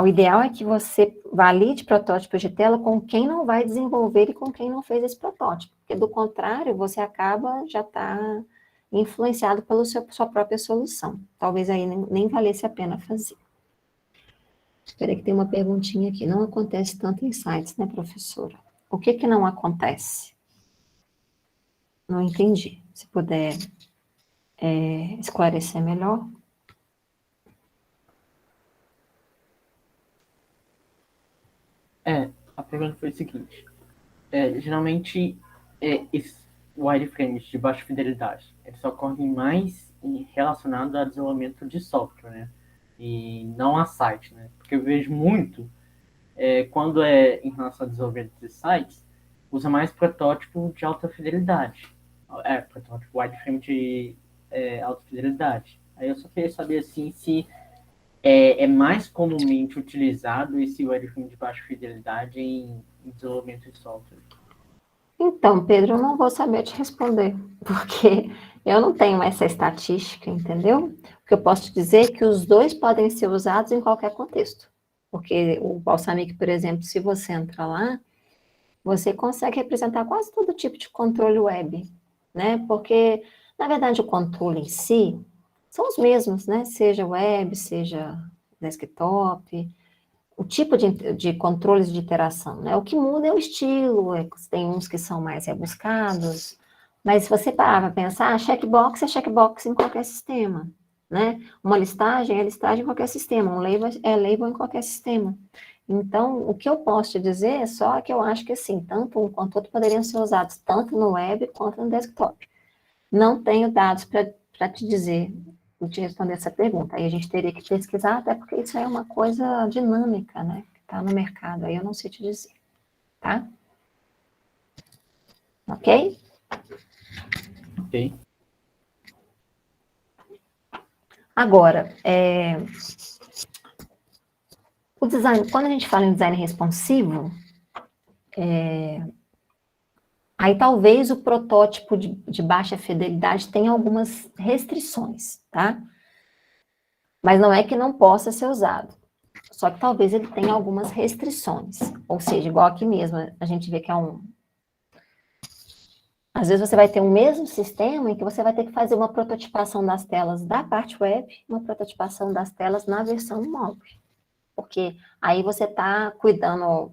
O ideal é que você valide protótipos de tela com quem não vai desenvolver e com quem não fez esse protótipo, porque do contrário, você acaba já tá influenciado pela sua própria solução. Talvez aí nem valesse a pena fazer. Espera que tem uma perguntinha aqui. Não acontece tanto em sites, né, professora? O que não acontece? Não entendi. Se puder esclarecer melhor. A pergunta foi o seguinte. Geralmente, esses wireframes de baixa fidelidade, eles ocorrem mais relacionados a desenvolvimento de software, né? E não a site, né? Porque eu vejo muito, quando é em relação a desenvolvimento de sites, usa mais protótipo de alta fidelidade. Protótipo wireframe de alta fidelidade. Aí eu só queria saber, assim, se é mais comumente utilizado esse wireframe de baixa fidelidade em desenvolvimento de software. Então, Pedro, eu não vou saber te responder, porque eu não tenho essa estatística, entendeu? O que eu posso te dizer é que os dois podem ser usados em qualquer contexto. Porque o Balsamiq, por exemplo, se você entra lá, você consegue representar quase todo tipo de controle web, né? Porque, na verdade, o controle em si são os mesmos, né? Seja web, seja desktop, o tipo de controles de interação, né? O que muda é o estilo, tem uns que são mais rebuscados, mas se você parar para pensar, checkbox é checkbox em qualquer sistema, né? Uma listagem é listagem em qualquer sistema, um label é label em qualquer sistema. Então, o que eu posso te dizer é só que eu acho que, assim, tanto um quanto outro poderiam ser usados tanto no web quanto no desktop. Não tenho dados para te dizer, te responder essa pergunta. Aí a gente teria que pesquisar, até porque isso é uma coisa dinâmica, né? Que está no mercado, aí eu não sei te dizer, tá? Ok? Ok. Agora, o design, quando a gente fala em design responsivo, aí talvez o protótipo de baixa fidelidade tenha algumas restrições, tá? Mas não é que não possa ser usado. Só que talvez ele tenha algumas restrições. Ou seja, igual aqui mesmo, a gente vê que é um. Às vezes você vai ter um mesmo sistema em que você vai ter que fazer uma prototipação das telas da parte web, uma prototipação das telas na versão móvel. Porque aí você está cuidando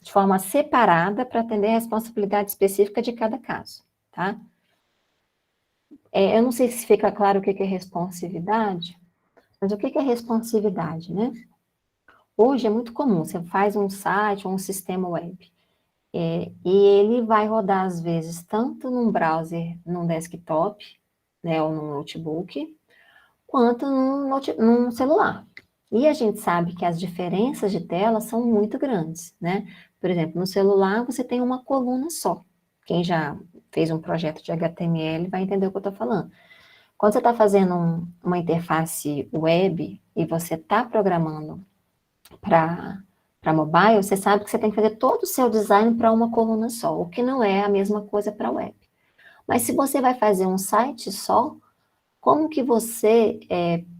de forma separada para atender a responsabilidade específica de cada caso, tá? Eu não sei se fica claro o que é responsividade, mas o que é responsividade, né? Hoje é muito comum, você faz um site ou um sistema web, e ele vai rodar, às vezes, tanto num browser, num desktop, né, ou num notebook, quanto num celular. E a gente sabe que as diferenças de tela são muito grandes, né? Por exemplo, no celular você tem uma coluna só. Quem já fez um projeto de HTML vai entender o que eu estou falando. Quando você está fazendo uma interface web e você está programando para mobile, você sabe que você tem que fazer todo o seu design para uma coluna só, o que não é a mesma coisa para web. Mas se você vai fazer um site só, como que você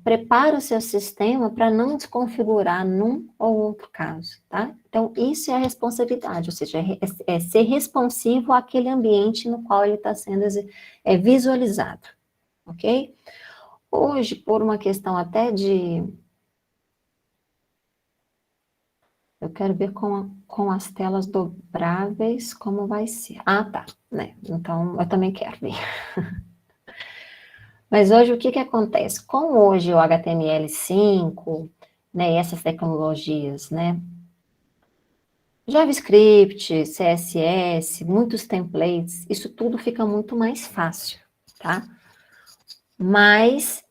prepara o seu sistema para não desconfigurar num ou outro caso, tá? Então, isso é a responsabilidade, ou seja, é ser responsivo àquele ambiente no qual ele está sendo visualizado, ok? Hoje, por uma questão até de. Eu quero ver com as telas dobráveis como vai ser. Ah, tá, né? Então, eu também quero ver. Mas hoje, o que acontece? Com hoje o HTML5 né, essas tecnologias, né, JavaScript, CSS, muitos templates, isso tudo fica muito mais fácil, tá? Mas,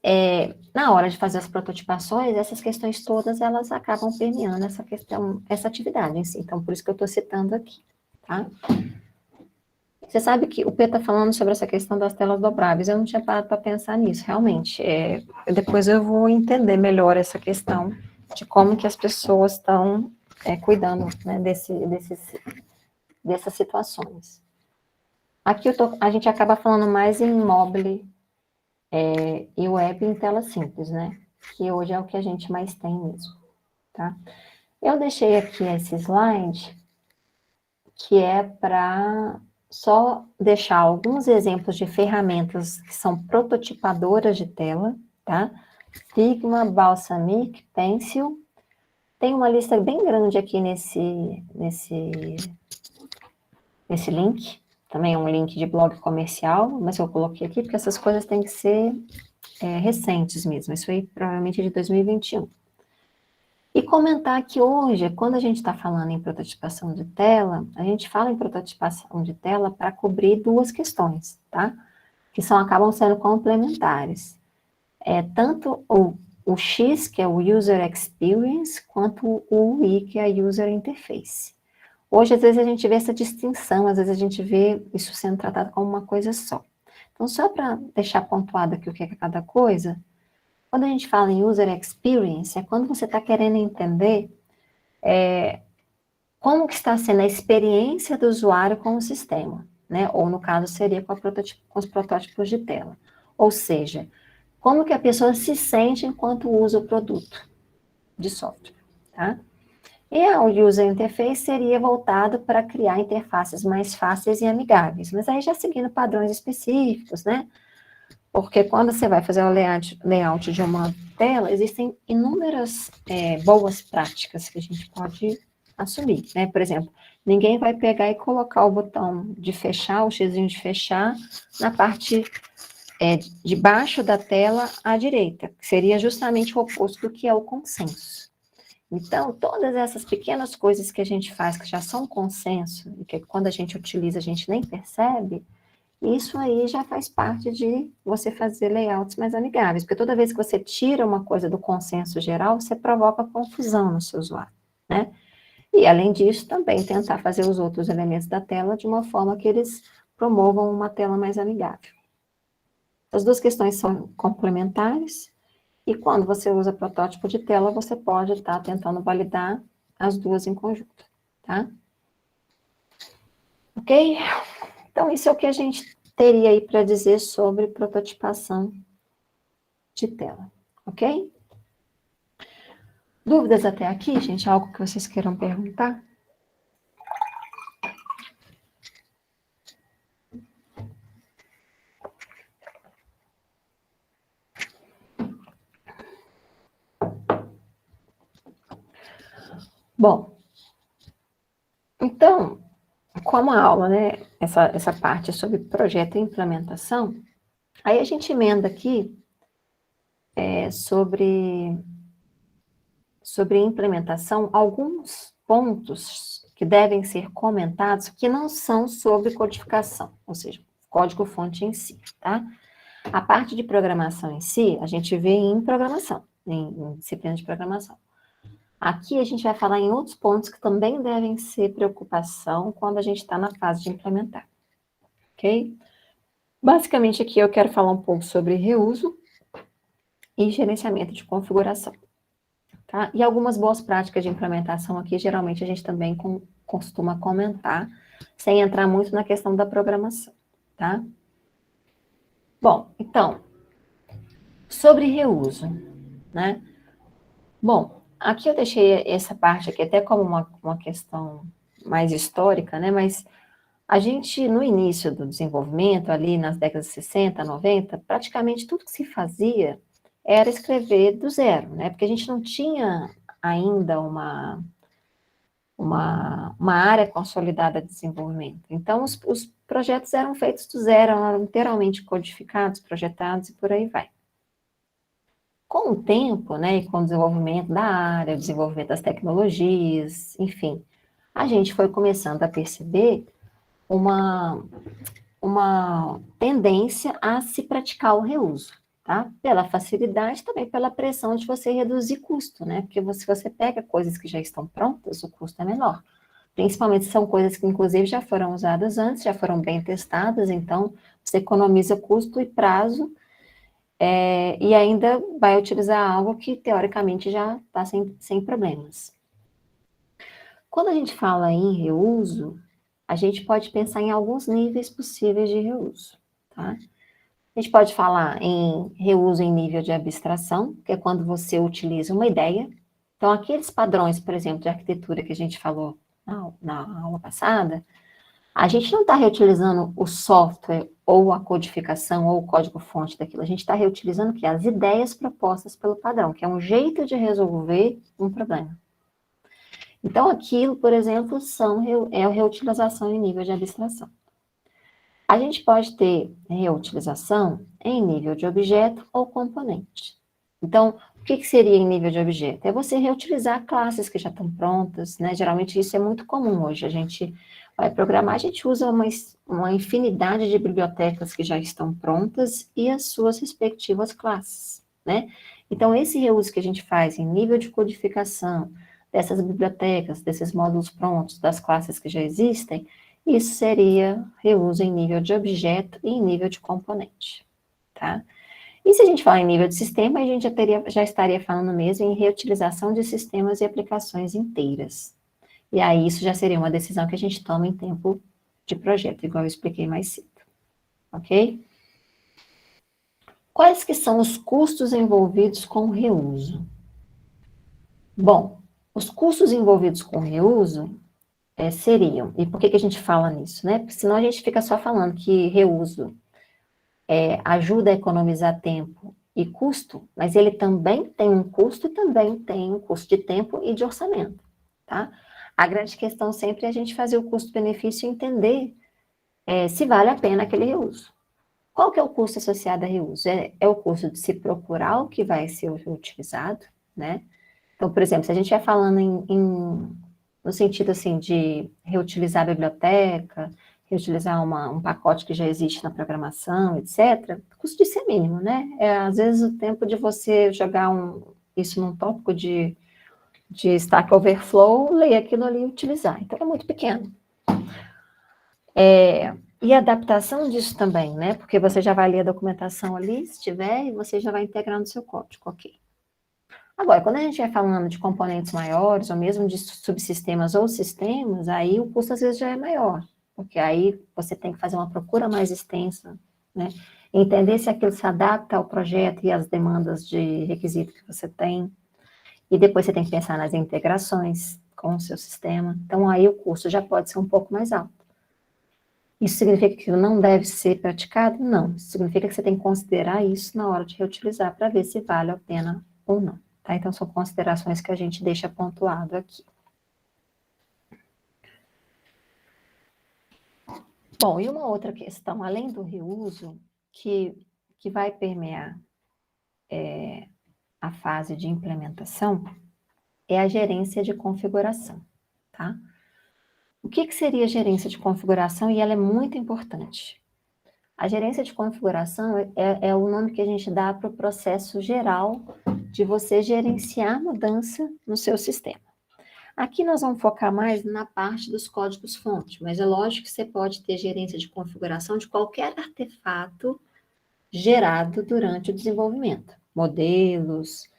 na hora de fazer as prototipações, essas questões todas, elas acabam permeando essa questão, essa atividade em si. Então, por isso que eu estou citando aqui, tá? Você sabe que o P está falando sobre essa questão das telas dobráveis. Eu não tinha parado para pensar nisso, realmente. Depois eu vou entender melhor essa questão de como que as pessoas estão cuidando, né, dessas situações. Aqui a gente acaba falando mais em mobile e web em tela simples, né? Que hoje é o que a gente mais tem mesmo, tá? Eu deixei aqui esse slide que é para só deixar alguns exemplos de ferramentas que são prototipadoras de tela, tá? Figma, Balsamiq, Pencil. Tem uma lista bem grande aqui nesse link. Também é um link de blog comercial, mas eu coloquei aqui porque essas coisas têm que ser recentes mesmo. Isso aí provavelmente é de 2021. E comentar que hoje, quando a gente está falando em prototipação de tela, a gente fala em prototipação de tela para cobrir duas questões, tá? Que acabam sendo complementares. Tanto o X, que é o User Experience, quanto o I, que é a User Interface. Hoje, às vezes, a gente vê essa distinção, às vezes a gente vê isso sendo tratado como uma coisa só. Então, só para deixar pontuado aqui o que é cada coisa, quando a gente fala em User Experience, é quando você está querendo entender como que está sendo a experiência do usuário com o sistema, né? Ou, no caso, seria com os protótipos de tela. Ou seja, como que a pessoa se sente enquanto usa o produto de software, tá? E o User Interface seria voltado para criar interfaces mais fáceis e amigáveis, mas aí já seguindo padrões específicos, né? Porque quando você vai fazer o layout de uma tela, existem inúmeras boas práticas que a gente pode assumir, né? Por exemplo, ninguém vai pegar e colocar o botão de fechar, o xizinho de fechar, na parte de baixo da tela à direita, que seria justamente o oposto do que é o consenso. Então, todas essas pequenas coisas que a gente faz, que já são consenso, e que quando a gente utiliza a gente nem percebe, isso aí já faz parte de você fazer layouts mais amigáveis, porque toda vez que você tira uma coisa do consenso geral, você provoca confusão no seu usuário, né? E, além disso, também tentar fazer os outros elementos da tela de uma forma que eles promovam uma tela mais amigável. As duas questões são complementares, e quando você usa protótipo de tela, você pode estar tentando validar as duas em conjunto, tá? Ok? Então, isso é o que a gente teria aí para dizer sobre prototipação de tela, ok? Dúvidas até aqui, gente? Algo que vocês queiram perguntar? Bom, então, como a aula, né, essa parte é sobre projeto e implementação, aí a gente emenda aqui sobre implementação alguns pontos que devem ser comentados que não são sobre codificação, ou seja, código-fonte em si, tá? A parte de programação em si, a gente vê em programação, em disciplina de programação. Aqui a gente vai falar em outros pontos que também devem ser preocupação quando a gente está na fase de implementar, ok? Basicamente aqui eu quero falar um pouco sobre reuso e gerenciamento de configuração, tá? E algumas boas práticas de implementação aqui, geralmente a gente também costuma comentar, sem entrar muito na questão da programação, tá? Bom, então, sobre reuso, né? Bom, aqui eu deixei essa parte aqui até como uma questão mais histórica, né? Mas a gente, no início do desenvolvimento, ali nas décadas de 60, 90, praticamente tudo que se fazia era escrever do zero, né? Porque a gente não tinha ainda uma área consolidada de desenvolvimento. Então, os projetos eram feitos do zero, eram inteiramente codificados, projetados e por aí vai. Com o tempo, né, e com o desenvolvimento da área, o desenvolvimento das tecnologias, enfim, a gente foi começando a perceber uma, uma tendência a se praticar o reuso, tá? Pela facilidade, também pela pressão de você reduzir custo, né? Porque se você pega coisas que já estão prontas, o custo é menor. Principalmente se são coisas que, inclusive, já foram usadas antes, já foram bem testadas, então você economiza custo e prazo, e ainda vai utilizar algo que, teoricamente, já está sem problemas. Quando a gente fala em reuso, a gente pode pensar em alguns níveis possíveis de reuso, tá? A gente pode falar em reuso em nível de abstração, que é quando você utiliza uma ideia. Então, aqueles padrões, por exemplo, de arquitetura que a gente falou na aula passada, a gente não está reutilizando o software ou a codificação ou o código-fonte daquilo, a gente está reutilizando que as ideias propostas pelo padrão, que é um jeito de resolver um problema. Então, aquilo, por exemplo, é a reutilização em nível de abstração. A gente pode ter reutilização em nível de objeto ou componente. Então, o que seria em nível de objeto? É você reutilizar classes que já estão prontas, né? Geralmente isso é muito comum hoje. A gente vai programar, a gente usa uma infinidade de bibliotecas que já estão prontas e as suas respectivas classes, né? Então, esse reuso que a gente faz em nível de codificação dessas bibliotecas, desses módulos prontos, das classes que já existem, isso seria reuso em nível de objeto e em nível de componente, tá? E se a gente falar em nível de sistema, a gente já estaria falando mesmo em reutilização de sistemas e aplicações inteiras. E aí isso já seria uma decisão que a gente toma em tempo de projeto, igual eu expliquei mais cedo, ok? Quais que são os custos envolvidos com o reuso? Bom, os custos envolvidos com o reuso seriam, e por que a gente fala nisso, né? Porque senão a gente fica só falando que reuso ajuda a economizar tempo e custo, mas ele também tem um custo e também tem um custo de tempo e de orçamento, tá? A grande questão sempre é a gente fazer o custo-benefício e entender se vale a pena aquele reuso. Qual que é o custo associado a reuso? É o custo de se procurar o que vai ser utilizado, né? Então, por exemplo, se a gente vai falando no sentido assim de reutilizar a biblioteca, reutilizar um pacote que já existe na programação, etc., o custo disso é mínimo, né? Às vezes o tempo de você jogar isso num tópico de Stack Overflow, ler aquilo ali e utilizar. Então, é muito pequeno. E a adaptação disso também, né? Porque você já vai ler a documentação ali, se tiver, e você já vai integrar no seu código, ok. Agora, quando a gente vai falando de componentes maiores, ou mesmo de subsistemas ou sistemas, aí o custo às vezes já é maior, porque aí você tem que fazer uma procura mais extensa, né? Entender se aquilo se adapta ao projeto e às demandas de requisito que você tem, e depois você tem que pensar nas integrações com o seu sistema. Então, aí o custo já pode ser um pouco mais alto. Isso significa que não deve ser praticado? Não. Isso significa que você tem que considerar isso na hora de reutilizar para ver se vale a pena ou não. Tá? Então, são considerações que a gente deixa pontuado aqui. Bom, e uma outra questão, além do reuso, que vai permear a fase de implementação, é a gerência de configuração, tá? O que seria a gerência de configuração? E ela é muito importante. A gerência de configuração é o nome que a gente dá para o processo geral de você gerenciar mudança no seu sistema. Aqui nós vamos focar mais na parte dos códigos-fonte, mas é lógico que você pode ter gerência de configuração de qualquer artefato gerado durante o desenvolvimento. Modelos,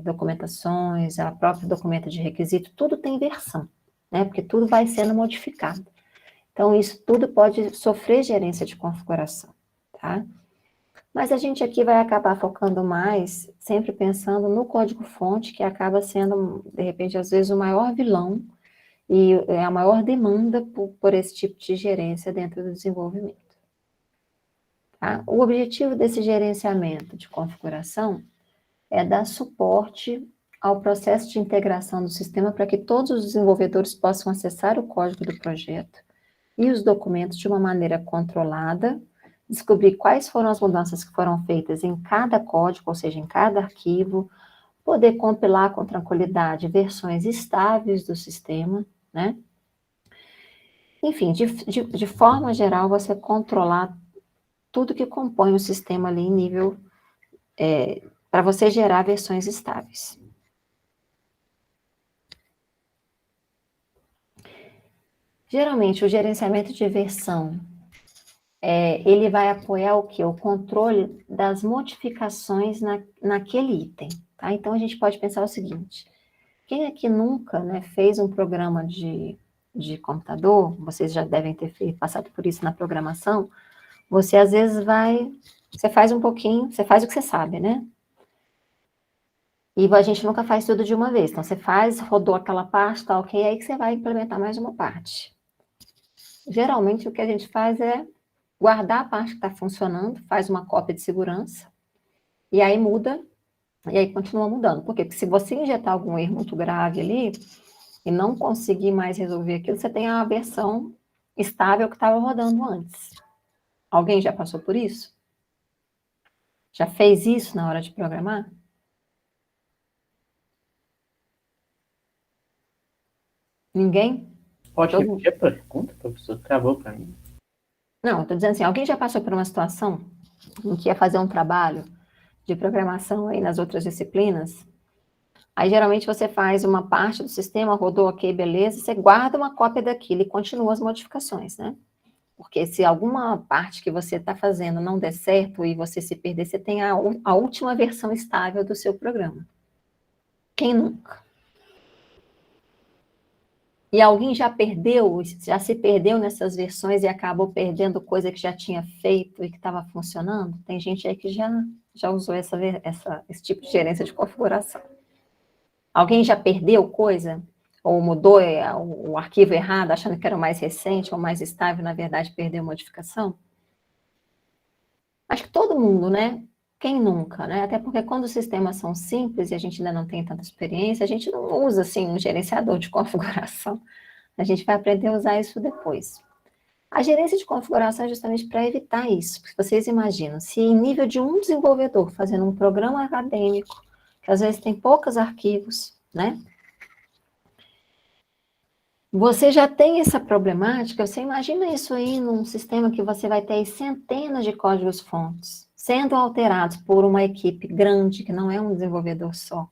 documentações, a própria documento de requisito, tudo tem versão, né? Porque tudo vai sendo modificado. Então, isso tudo pode sofrer gerência de configuração, tá? Mas a gente aqui vai acabar focando mais, sempre pensando no código-fonte, que acaba sendo, de repente, às vezes, o maior vilão e é a maior demanda por esse tipo de gerência dentro do desenvolvimento. Tá? O objetivo desse gerenciamento de configuração é dar suporte ao processo de integração do sistema para que todos os desenvolvedores possam acessar o código do projeto e os documentos de uma maneira controlada, descobrir quais foram as mudanças que foram feitas em cada código, ou seja, em cada arquivo, poder compilar com tranquilidade versões estáveis do sistema, né? Enfim, de forma geral, você controlar tudo que compõe o sistema ali em nível, para você gerar versões estáveis. Geralmente, o gerenciamento de versão, ele vai apoiar o quê? O controle das modificações naquele item, tá? Então, a gente pode pensar o seguinte, quem aqui nunca, né, fez um programa de computador, vocês já devem ter passado por isso na programação, você às vezes você faz um pouquinho, você faz o que você sabe, né? E a gente nunca faz tudo de uma vez. Então, você rodou aquela parte, tá ok, aí que você vai implementar mais uma parte. Geralmente, o que a gente faz é guardar a parte que está funcionando, faz uma cópia de segurança, e aí muda, e aí continua mudando. Por quê? Porque se você injetar algum erro muito grave ali, e não conseguir mais resolver aquilo, você tem a versão estável que estava rodando antes. Alguém já passou por isso? Já fez isso na hora de programar? Ninguém? Pode Todo repetir mundo? a pergunta, professor? Travou para mim. Não, estou dizendo assim, alguém já passou por uma situação em que ia fazer um trabalho de programação aí nas outras disciplinas? Aí, geralmente, você faz uma parte do sistema, rodou, ok, beleza, você guarda uma cópia daquilo e continua as modificações, né? Porque se alguma parte que você está fazendo não der certo e você se perder, você tem a última versão estável do seu programa. Quem nunca? E alguém já se perdeu nessas versões e acabou perdendo coisa que já tinha feito e que estava funcionando? Tem gente aí que já usou esse tipo de gerência de configuração. Alguém já perdeu coisa? Ou mudou o arquivo errado, achando que era o mais recente ou mais estável, na verdade perdeu modificação? Acho que todo mundo, né? Quem nunca, né? Até porque quando os sistemas são simples e a gente ainda não tem tanta experiência, a gente não usa, assim, um gerenciador de configuração. A gente vai aprender a usar isso depois. A gerência de configuração é justamente para evitar isso. Porque vocês imaginam, se em nível de um desenvolvedor fazendo um programa acadêmico, que às vezes tem poucos arquivos, né? Você já tem essa problemática, você imagina isso aí num sistema que você vai ter centenas de códigos-fontes sendo alterados por uma equipe grande, que não é um desenvolvedor só.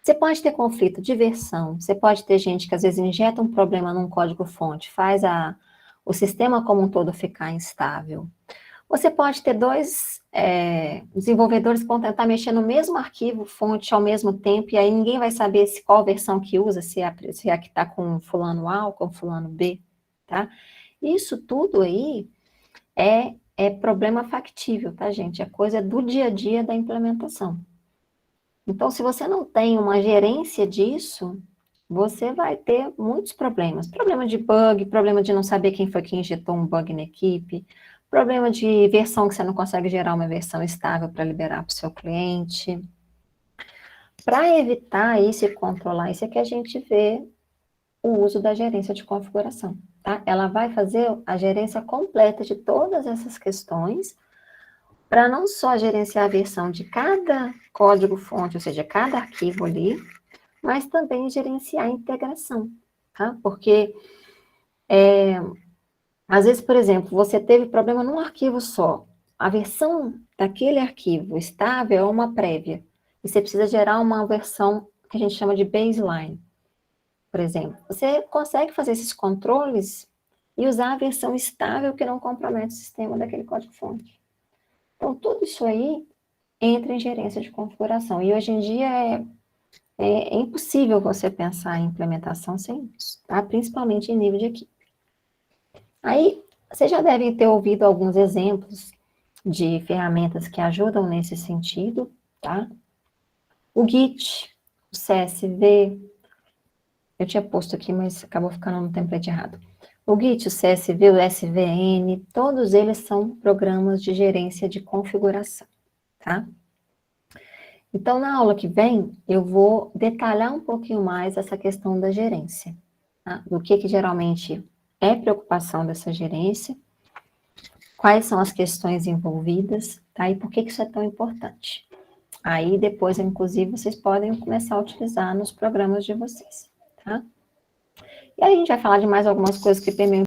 Você pode ter conflito de versão, você pode ter gente que às vezes injeta um problema num código-fonte, faz o sistema como um todo ficar instável. Você pode ter dois desenvolvedores que vão tentar mexer no mesmo arquivo, fonte, ao mesmo tempo, e aí ninguém vai saber qual versão que usa, se é a que está com fulano A ou com fulano B, tá? Isso tudo aí é problema factível, tá, gente? É coisa do dia a dia da implementação. Então, se você não tem uma gerência disso, você vai ter muitos problemas. Problema de bug, problema de não saber quem foi que injetou um bug na equipe, problema de versão que você não consegue gerar uma versão estável para liberar para o seu cliente. Para evitar isso e controlar isso é que a gente vê o uso da gerência de configuração, tá? Ela vai fazer a gerência completa de todas essas questões para não só gerenciar a versão de cada código-fonte, ou seja, cada arquivo ali, mas também gerenciar a integração, tá? Porque, às vezes, por exemplo, você teve problema num arquivo só, a versão daquele arquivo estável é uma prévia, e você precisa gerar uma versão que a gente chama de baseline, por exemplo. Você consegue fazer esses controles e usar a versão estável que não compromete o sistema daquele código-fonte. Então, tudo isso aí entra em gerência de configuração, e hoje em dia é impossível você pensar em implementação sem isso, tá? Principalmente em nível de equipe. Aí, vocês já devem ter ouvido alguns exemplos de ferramentas que ajudam nesse sentido, tá? O Git, o CSV, eu tinha posto aqui, mas acabou ficando no template errado. O Git, o CSV, o SVN, todos eles são programas de gerência de configuração, tá? Então, na aula que vem, eu vou detalhar um pouquinho mais essa questão da gerência, tá? Do que geralmente é preocupação dessa gerência quais são as questões envolvidas, tá? E por que isso é tão importante. Aí, depois, inclusive, vocês podem começar a utilizar nos programas de vocês, tá? E aí a gente vai falar de mais algumas coisas que permeiam